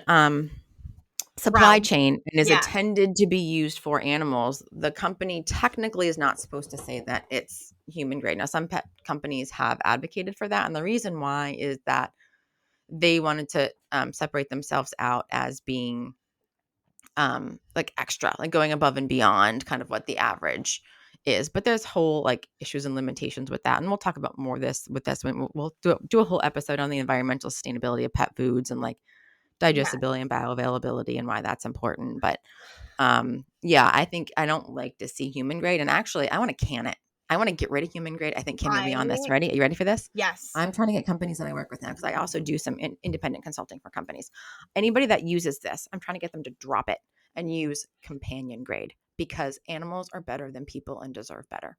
supply Realm. chain and is Yeah. intended to be used for animals, the company technically is not supposed to say that it's human grade. Now, some pet companies have advocated for that, and the reason why is that they wanted to, separate themselves out as being like extra, like going above and beyond kind of what the average is. But there's whole like issues and limitations with that. And we'll talk about more this with this. We'll do a whole episode on the environmental sustainability of pet foods and like Yeah. digestibility and bioavailability and why that's important. But yeah, I think I don't like to see human grade. And actually I want to can it. I want to get rid of human grade. I think Kim, you'll I be on this. Ready? Are you ready for this? Yes. I'm trying to get companies that I work with now because I also do some independent consulting for companies. Anybody that uses this, I'm trying to get them to drop it and use companion grade because animals are better than people and deserve better.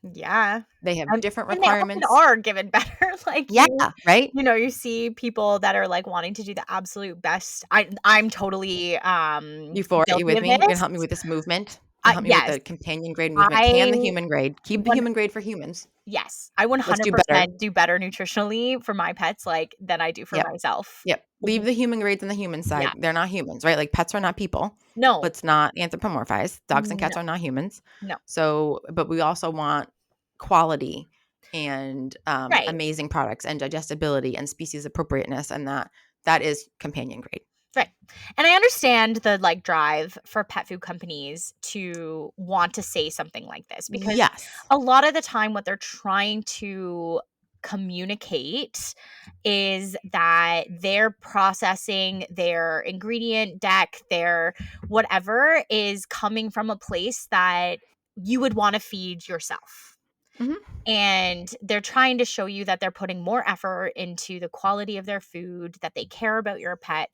Yeah. They have different And they often requirements. are given better. Like Yeah, right? you see people that are like wanting to do the absolute best. I'm totally You for it? You guilty with of me? You gonna this. help me with this movement? You help me with Yes. the companion grade movement. Can the I human grade. Keep the one human grade for humans. yes, I Let's do better. 100% do better nutritionally for my pets, like, than I do for Yep. myself. Yep. Leave Mhm. the human grades on the human Yeah. side. They're not humans, right? Like pets are not people. No. Let's not anthropomorphize. Dogs and cats No. are not humans. No. So, but we also want quality and Right. amazing products and digestibility and species appropriateness, and that is companion grade. Right. And I understand the, like, drive for pet food companies to want to say something like this because Yes. a lot of the time what they're trying to communicate is that their processing, their ingredient deck, their whatever is coming from a place that you would want to feed yourself. Hmm. And they're trying to show you that they're putting more effort into the quality of their food, that they care about your pet.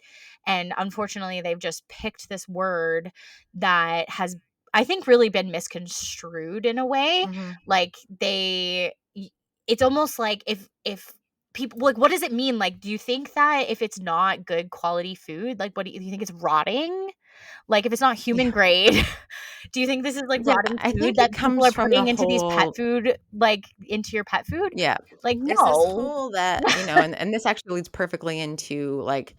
And unfortunately, they've just picked this word that has, I think, really been misconstrued in a way. Hmm. Like it's almost like if people, like, what does it mean? Like, do you think that if it's not good quality food, like, what do you think it's rotting? Like, if it's not human Yeah. grade, do you think this is, like, Yeah. rotting I food think it that people comes are from the putting into these pet whole food, like, into your pet food? yeah. Like, There's this no. whole that, and this actually leads perfectly into like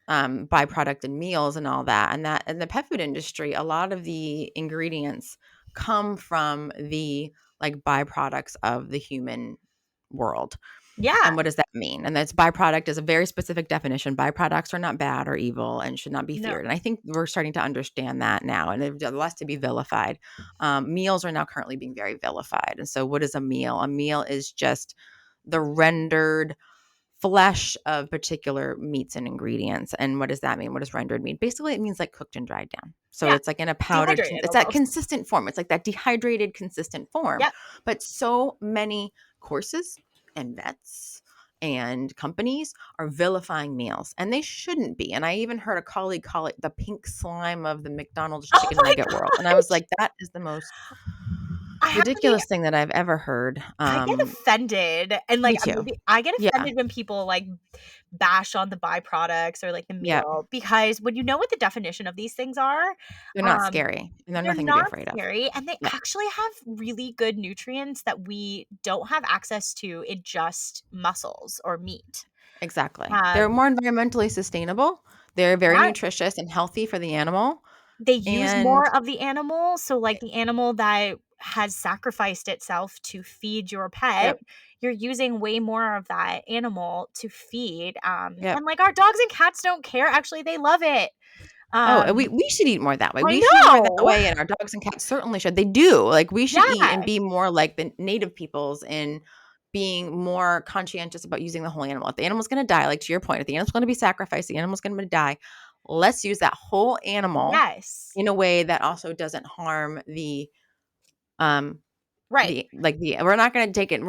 byproduct and meals and all that. And that in the pet food industry, a lot of the ingredients come from the like byproducts of the human world. Yeah, And what does that mean? And that's byproduct is a very specific definition. Byproducts are not bad or evil and should not be no. feared. And I think we're starting to understand that now, and there's less to be vilified. Meals are now currently being very vilified. And so, what is a meal? A meal is just the rendered flesh of particular meats and ingredients. And what does that mean? What does rendered mean? Basically, it means like cooked and dried down. So Yeah, it's like in a powdered, dehydrated it's that almost. consistent form. It's like that dehydrated, consistent form. Yep. But so many courses and vets and companies are vilifying meals, and they shouldn't be. And I even heard a colleague call it the pink slime of the McDonald's Oh chicken my nugget world. And I was gosh! like, that is the most I have to be ridiculous thing that I've ever heard. I get offended, and, Me like, too. maybe I get Yeah. offended when people, like, bash on the byproducts or, like, the Yeah. meal, because when you know what the definition of these things are, They're not um, scary, and they're they're nothing to be not afraid of. scary, and they Yeah, actually have really good nutrients that we don't have access to in just mussels or meat. exactly. They're Um, more environmentally sustainable. They're very yeah. nutritious and healthy for the animal, They use and more of the animal, so, like, the animal that has sacrificed itself to feed your pet, yep, you're using way more of that animal to feed, yep. and, like, our dogs and cats don't care, actually, they love it. Oh, and we Um, we should eat more that way. I We should eat more that know! way, and our dogs and cats certainly should. They do. Like, we should eat and Yeah, be more like the native peoples in being more conscientious about using the whole animal. If the animal's gonna die, like, to your point, if the animal's gonna be sacrificed, the animal's gonna die, let's use that whole animal yes. in a way that also doesn't harm um, Right, the we're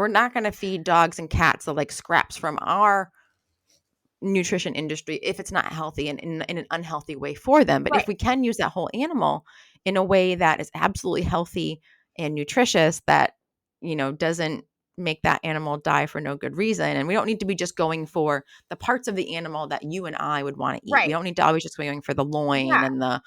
not gonna feed dogs and cats the, like, scraps from our nutrition industry if it's not healthy and in an unhealthy way for them. But if right, we can use that whole animal in a way that is absolutely healthy and nutritious, that, doesn't make that animal die for no good reason. And we don't need to be just going for the parts of the animal that you and I would want to eat. We right. don't need to always just be going for the loin Yeah, and the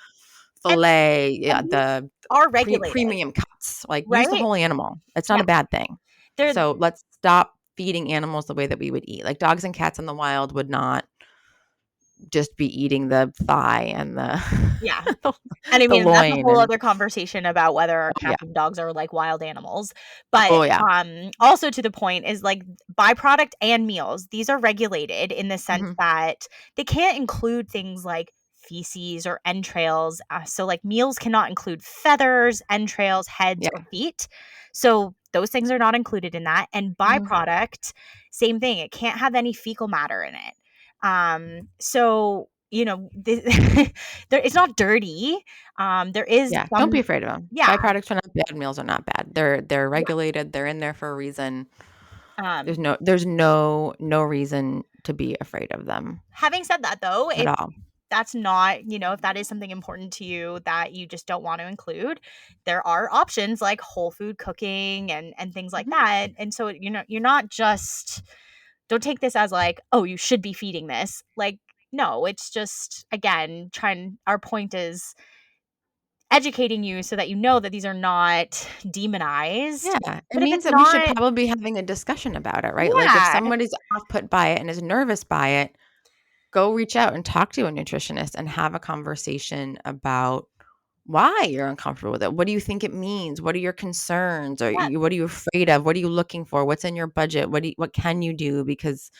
and fillet, yeah, and these the are regulated, premium cuts. Like, use the right? whole animal. It's not Yeah, a bad thing. they're So let's stop feeding animals the way that we would eat. Like, dogs and cats in the wild would not just be eating the thigh and yeah. the And I the mean, that's a loin whole and other conversation about whether our oh, yeah. cats and dogs are like wild animals. But, Oh, yeah. also to the point is, like, byproduct and meals, these are regulated in the sense Mhm. that they can't include things like feces or entrails. So, like, meals cannot include feathers, entrails, heads, Yeah. or feet. So those things are not included in that. And Mhm. byproduct, same thing. It can't have any fecal matter in it. So, it's not dirty. There is Yeah, don't be some, afraid of them. yeah, Byproducts are not bad, meals are not bad. They're yeah, regulated, they're in there for a reason. um, There's no reason to be afraid of them having said that, though, at if all. that's not, if that is something important to you that you just don't want to include, there are options like whole food cooking and things like Mhm. that. And so, you're not just don't take this as like, "Oh, you should be feeding this." Like, no, it's just, again, trying our point is educating you so that you know that these are not demonized. Yeah, it But if means it's that we should not, probably be having a discussion about it, right? Like, if yeah, somebody's off put by it and is nervous by it, go reach out and talk to a nutritionist and have a conversation about why you're uncomfortable with it. What do you think it means? What are your concerns? Or yeah, what are you afraid of? What are you looking for? What's in your budget? What can you do? Because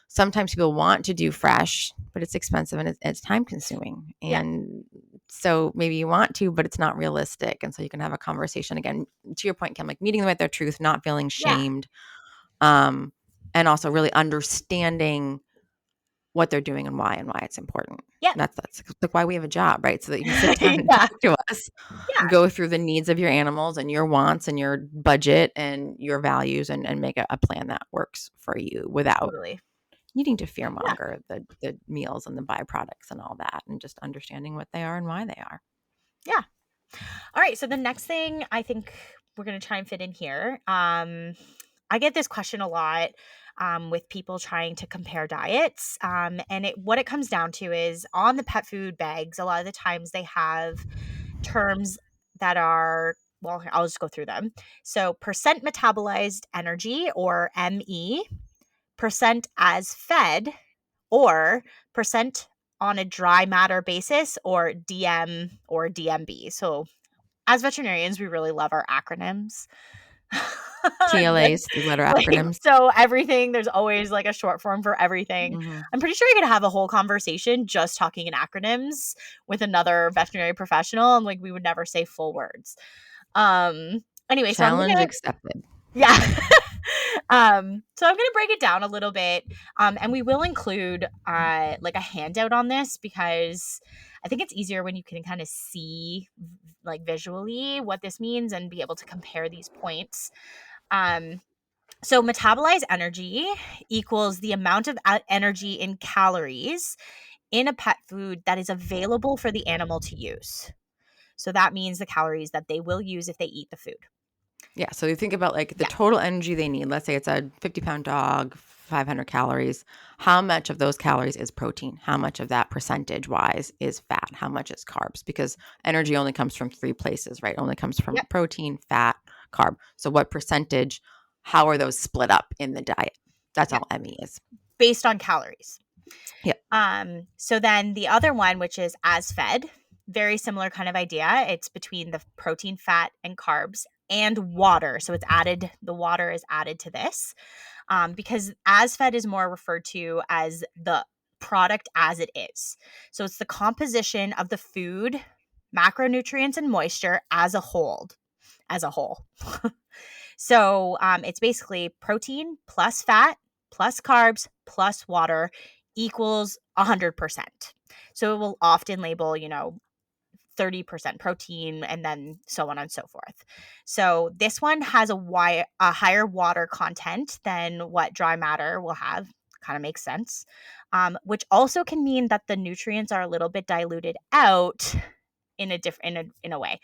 sometimes people want to do fresh, but it's expensive and it's time consuming. yeah, And so maybe you want to, but it's not realistic. And so you can have a conversation again, to your point, Kim, like meeting them at their truth, not feeling yeah, shamed, um, and also really understanding what they're doing and why it's important. yeah, That's like why we have a job, right? So that you can sit down and yeah, talk to us, yeah, go through the needs of your animals and your wants and your budget and your values and make a plan that works for you without totally. needing to Yeah, fearmonger the meals and the byproducts and all that, and just understanding what they are and why they are. yeah. All right, so the next thing I think we're gonna try and fit in here. I get this question a lot with people trying to compare diets, and what it comes down to is on the pet food bags. A lot of the times they have terms that are, well, I'll just go through them. So percent metabolized energy, or ME, percent as fed, or percent on a dry matter basis, or DM or DMB. So as veterinarians, we really love our acronyms. like, TLAs, 3-letter like, acronyms. so everything, there's always like a short form for everything. Mhm. I'm pretty sure I could have a whole conversation just talking in acronyms with another veterinary professional, and like we would never say full words. Anyway, so I'm Challenge gonna, accepted. yeah. So I'm gonna break it down a little bit. And we will include like a handout on this, because I think it's easier when you can kind of see like visually what this means and be able to compare these points. Um, so metabolized energy equals the amount of energy in calories in a pet food that is available for the animal to use. So that means the calories that they will use if they eat the food. Yeah, so you think about like the Yeah. total energy they need. Let's say it's a 50-pound dog, 500 calories. How much of those calories is protein? How much of that percentage wise is fat? How much is carbs? Because energy only comes from three places, right? Only comes from Yep. protein, fat, carb. So what percentage, how are those split up in the diet? That's Yep. all ME is. Based on calories. Yep. So then the other one, which is as fed, very similar kind of idea. It's between the protein, fat, and carbs and water. So it's added, the water is added to this, because as fed is more referred to as the product as it is. So it's the composition of the food, macronutrients, and moisture as a whole. As a whole. So it's basically protein plus fat plus carbs plus water equals 100%. So it will often label, 30% protein and then so on and so forth. So this one has a higher water content than what dry matter will have. Kind of makes sense. Which also can mean that the nutrients are a little bit diluted out in a different in a way.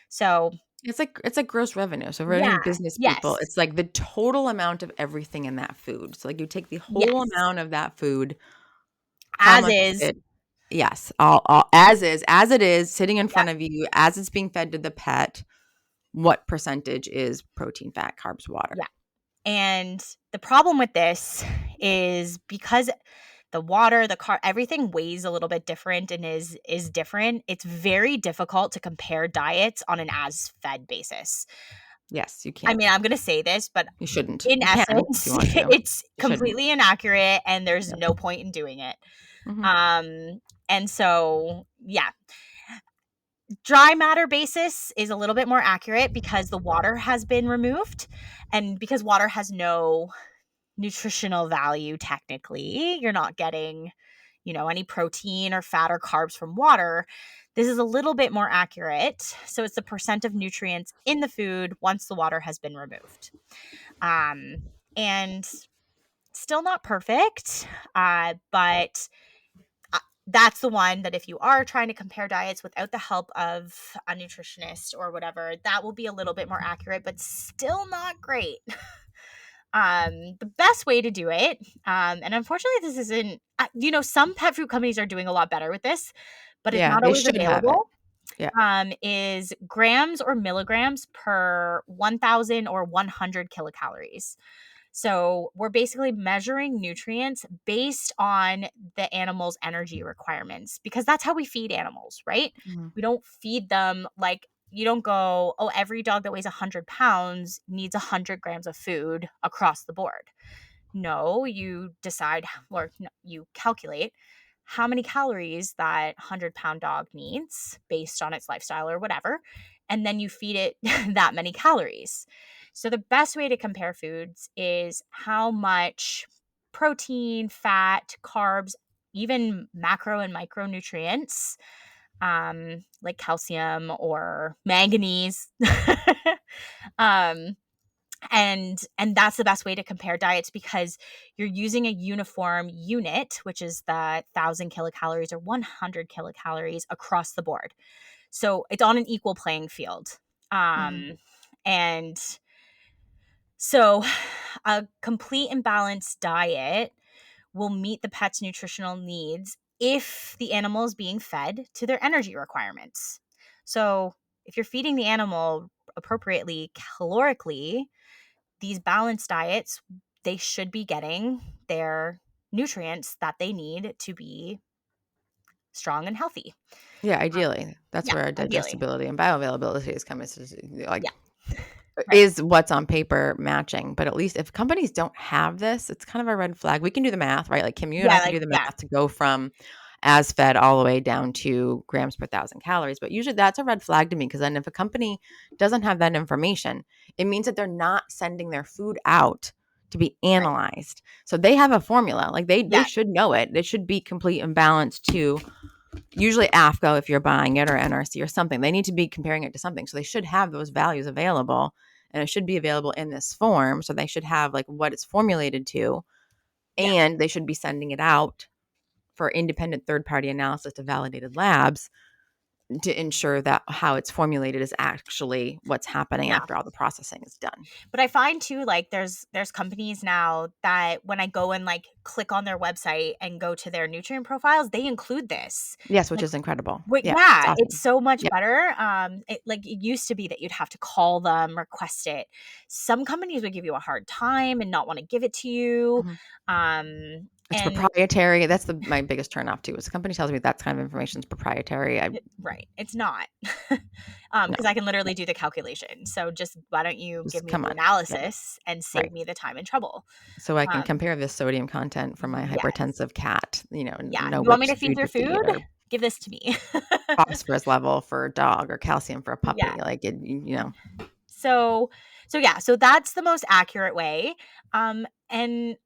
So It's like gross revenue. So for any yeah, business people, yes, it's like the total amount of everything in that food. So like you take the whole yes, amount of that food, how as much of is. it. Yes, all as it is, sitting in Yeah, front of you, as it's being fed to the pet, what percentage is protein, fat, carbs, water? yeah. And the problem with this is because the water, the car, everything weighs a little bit different and is different. It's very difficult to compare diets on an as fed basis. Yes, you I can't. mean, I'm going to say this, but You shouldn't. in You can if you essence, want to. it's You shouldn't. completely inaccurate and there's Yep. no point in doing it. Mhm. And so, yeah, dry matter basis is a little bit more accurate because the water has been removed and because water has no nutritional value technically. You're not getting, any protein or fat or carbs from water. This is a little bit more accurate. So it's the percent of nutrients in the food once the water has been removed. And still not perfect, but that's the one that if you are trying to compare diets without the help of a nutritionist or whatever, that will be a little bit more accurate, but still not great. The best way to do it, and unfortunately, this isn't, some pet food companies are doing a lot better with this, but it's Yeah, not they always should have it. available. Yeah. Is grams or milligrams per 1,000 or 100 kilocalories. So we're basically measuring nutrients based on the animal's energy requirements because that's how we feed animals, right? Mhm. We don't feed them like you don't go, oh, every dog that weighs 100 pounds needs 100 grams of food across the board. No, you decide or no, you calculate how many calories that 100-pound dog needs based on its lifestyle or whatever. And then you feed it that many calories. So, the best way to compare foods is how much protein, fat, carbs, even macro and micronutrients, like calcium or manganese, um, and that's the best way to compare diets because you're using a uniform unit, which is the 1,000 kilocalories or 100 kilocalories across the board. So it's on an equal playing field. Mhm. And so a complete and balanced diet will meet the pet's nutritional needs if the animal is being fed to their energy requirements. So if you're feeding the animal appropriately calorically, these balanced diets, they should be getting their nutrients that they need to be strong and healthy. Yeah, Um, ideally. That's yeah, where our ideally. digestibility and bioavailability is coming. Like Yeah, right. is what's on paper matching. But at least if companies don't have this, it's kind of a red flag. We can do the math, right? Like Kim, you and Yeah, I can like do the yeah, math to go from as fed all the way down to grams per thousand calories. But usually that's a red flag to me because then if a company doesn't have that information, it means that they're not sending their food out to be right. analyzed. So they have a formula. Like they Yeah, should know it. It should be complete and balanced to usually AFCO if you're buying it or NRC or something. They need to be comparing it to something. So they should have those values available and it should be available in this form. So they should have like what it's formulated to yeah, and they should be sending it out for independent third party analysis to validated labs to ensure that how it's formulated is actually what's happening Yeah. after all the processing is done. But I find too, like there's companies now that when I go and like click on their website and go to their nutrient profiles, they include this. Yes, which Like, is incredible. wait, Yeah, it's yeah, it's awesome. so much Yeah. better. It used to be that you'd have to call them, request it. Some companies would give you a hard time and not want to give it to you. Mhm. It's And proprietary. That's my biggest turnoff too. Is the company tells me that kind of information is proprietary. right, it's not. No, Because I can literally do the calculation. So just why don't you give just me come the on. Yeah, analysis and right. save me the time and trouble? So I can Um, compare the sodium content for my yes. hypertensive cat, Yeah. know You want me which to feed food your to feed, food? or Give this to me. phosphorus level for a dog or calcium for a Yeah. puppy. Like So yeah, so that's the most accurate way. And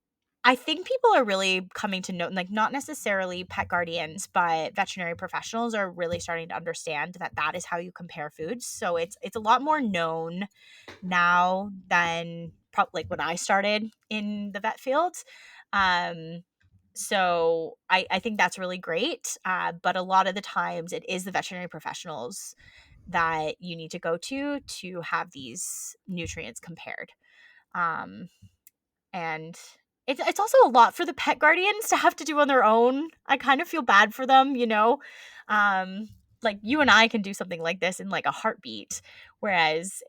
I think people are really coming to know, like, not necessarily pet guardians, but veterinary professionals are really starting to understand that that is how you compare foods. So it's a lot more known now than like when I started in the vet field. Um, so I think that's really great. But a lot of the times it is the veterinary professionals that you need to go to have these nutrients compared. Um, and it's also a lot for the pet guardians to have to do on their own. I kind of feel bad for them, you know. Um, like you and I can do something like this in like a heartbeat, whereas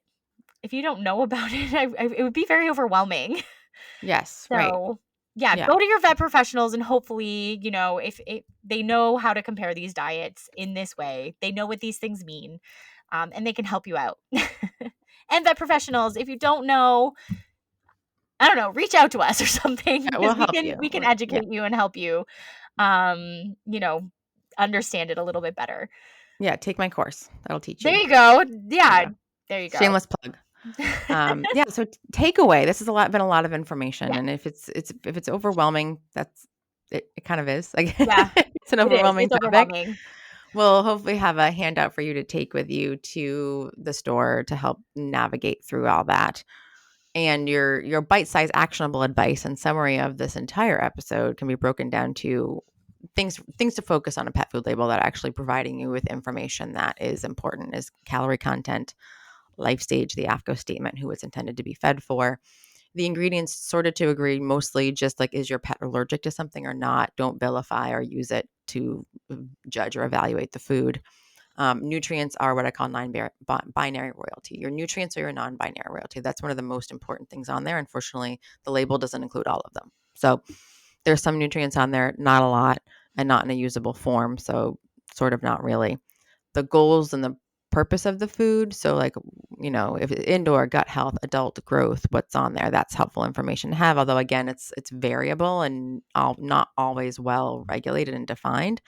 if you don't know about it, it would be very overwhelming. yes, right. So, yeah, Yeah. go to your vet professionals and hopefully, you know, if they know how to compare these diets in this way, they know what these things mean, and they can help you out. And vet professionals, if you don't know, I don't know, reach out to us or something Yeah, because we'll help you. we can Yeah. educate you and help you, you know, understand it a little bit better. Yeah, take my course. That'll teach There you. you go. There you Yeah, go. there you go. Shameless plug. Yeah, so takeaway, this is been a lot of information, Yeah, and if it's overwhelming, it kind of is. Like, yeah, it's an it is. overwhelming It's topic. overwhelming. We'll hopefully have a handout for you to take with you to the store to help navigate through all that. And your bite-sized actionable advice and summary of this entire episode can be broken down to things to focus on a pet food label that are actually providing you with information that is important, is calorie content, life stage, the AFCO statement, who it's intended to be fed for, the ingredients sorted to agree, mostly just like, is your pet allergic to something or not? Don't vilify or use it to judge or evaluate the food. Nutrients are what I call binary royalty. Your nutrients are your non-binary royalty. That's one of the most important things on there. Unfortunately, the label doesn't include all of them. So there's some nutrients on there, not a lot, and not in a usable form. So sort of not really. The goals and the purpose of the food. So like, if it's indoor, gut health, adult growth, what's on there, that's helpful information to have. Although again, it's variable and not always well regulated and defined.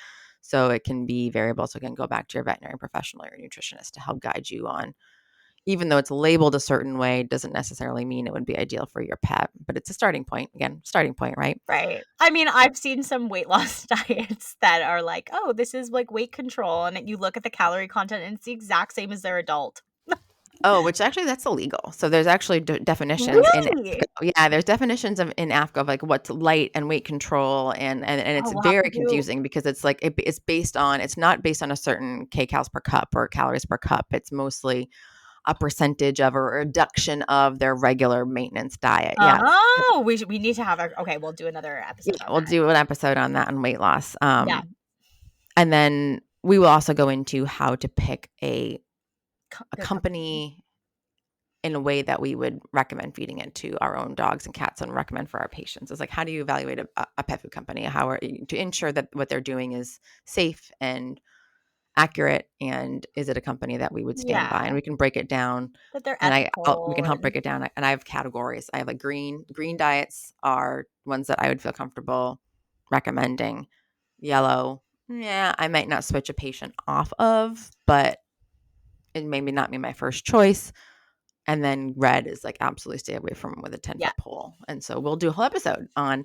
So it can be variable. So again, go back to your veterinary professional or your nutritionist to help guide you on, even though it's labeled a certain way, doesn't necessarily mean it would be ideal for your pet, but it's a starting point. Again, starting point, right? Right. I mean, I've seen some weight loss diets that are like, "Oh, this is like weight control," and you look at the calorie content and it's the exact same as their adult. Oh, which actually that's illegal. So there's actually definitions in Really? AFCO. Yeah, there's definitions in AFCO of like what's light and weight control, and Oh, it's we'll have to very do. confusing because it's like it's not based on a certain kcals per cup or calories per cup. It's mostly a percentage of or a reduction of their regular maintenance diet. Yeah, Oh, we need to have a okay, we'll do another yeah, episode on we'll that. do an episode on that and weight loss. Yeah. And then we will also go into how to pick a Good company. company in a way that we would recommend feeding it to our own dogs and cats and recommend for our patients. It's like, how do you evaluate a pet food company? To ensure that what they're doing is safe and accurate, and is it a company that we would stand by? And Yeah, we can break it down, that they're and we ethical can help and break it down. And I have categories. I have like green diets are ones that I would feel comfortable recommending. Yellow, yeah, I might not switch a patient off of, but it maybe not be my first choice. And then red is like absolutely stay away from with a 10-foot yeah, foot pole. And so we'll do a whole episode on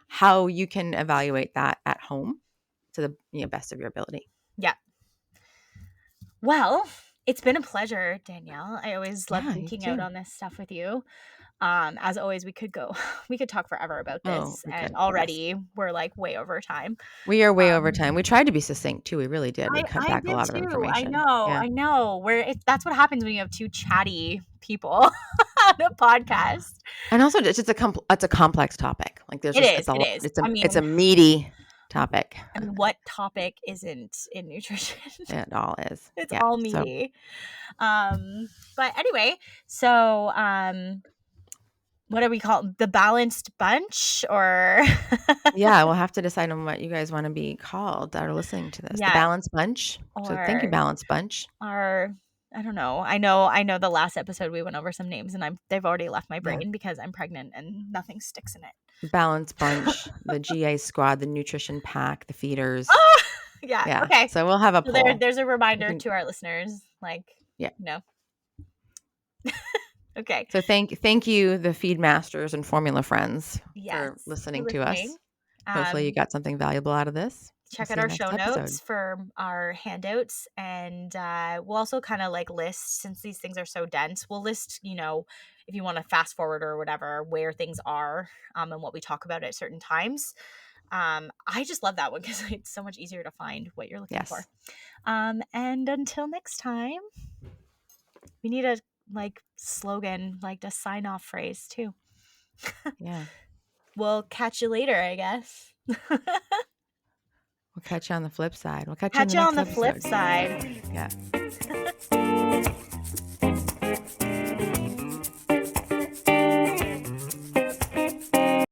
how you can evaluate that at home to the best of your ability. yeah. Well, it's been a pleasure, Danielle. I always love Yeah, you geeking out too. on this stuff with you. As always, we could talk forever about Oh, this, we and could. Yes. already we're like way over time. We are way over Um, time. We tried to be succinct too. We really did. We cut I back a did lot of too. I information. know, Yeah. I know. That's what happens when you have two chatty people on a podcast. And also it's just it's a complex topic. Like there's It just is. It is. it's a meaty topic. I mean, what topic isn't in nutrition? It all is. It's Yeah. all So meaty. But anyway, so what do we call it? The balanced bunch, or yeah, we'll have to decide on what you guys want to be called that are listening to this. The yeah, Balance Bunch. So thank you, or Balance Bunch. our I don't know. I know the last episode we went over some names, and they've already left my Yeah. brain because I'm pregnant and nothing sticks in it. Balance Bunch, the GA Squad, the Nutrition Pack, the Feeders. Oh, yeah. Yeah. Okay. So we'll have a So poll. there's a You reminder can, to our listeners, like, yeah. you know. Okay. So thank you, the Feed Masters and Formula Friends, Yes. for listening For to listening. us. Hopefully you got something valuable out of this. We'll Check see out you our next show episode. notes for our handouts, and we'll also kind of like list, since these things are so dense, we'll list, if you want to fast forward or whatever, where things are, and what we talk about at certain times. I just love that one because it's so much easier to find what you're looking for. And until next time, we need a slogan, like a sign off phrase too. Yeah. We'll catch you later, I guess. We'll catch you on the flip side. We'll catch you in Catch the you next on the episode. flip side. Yeah.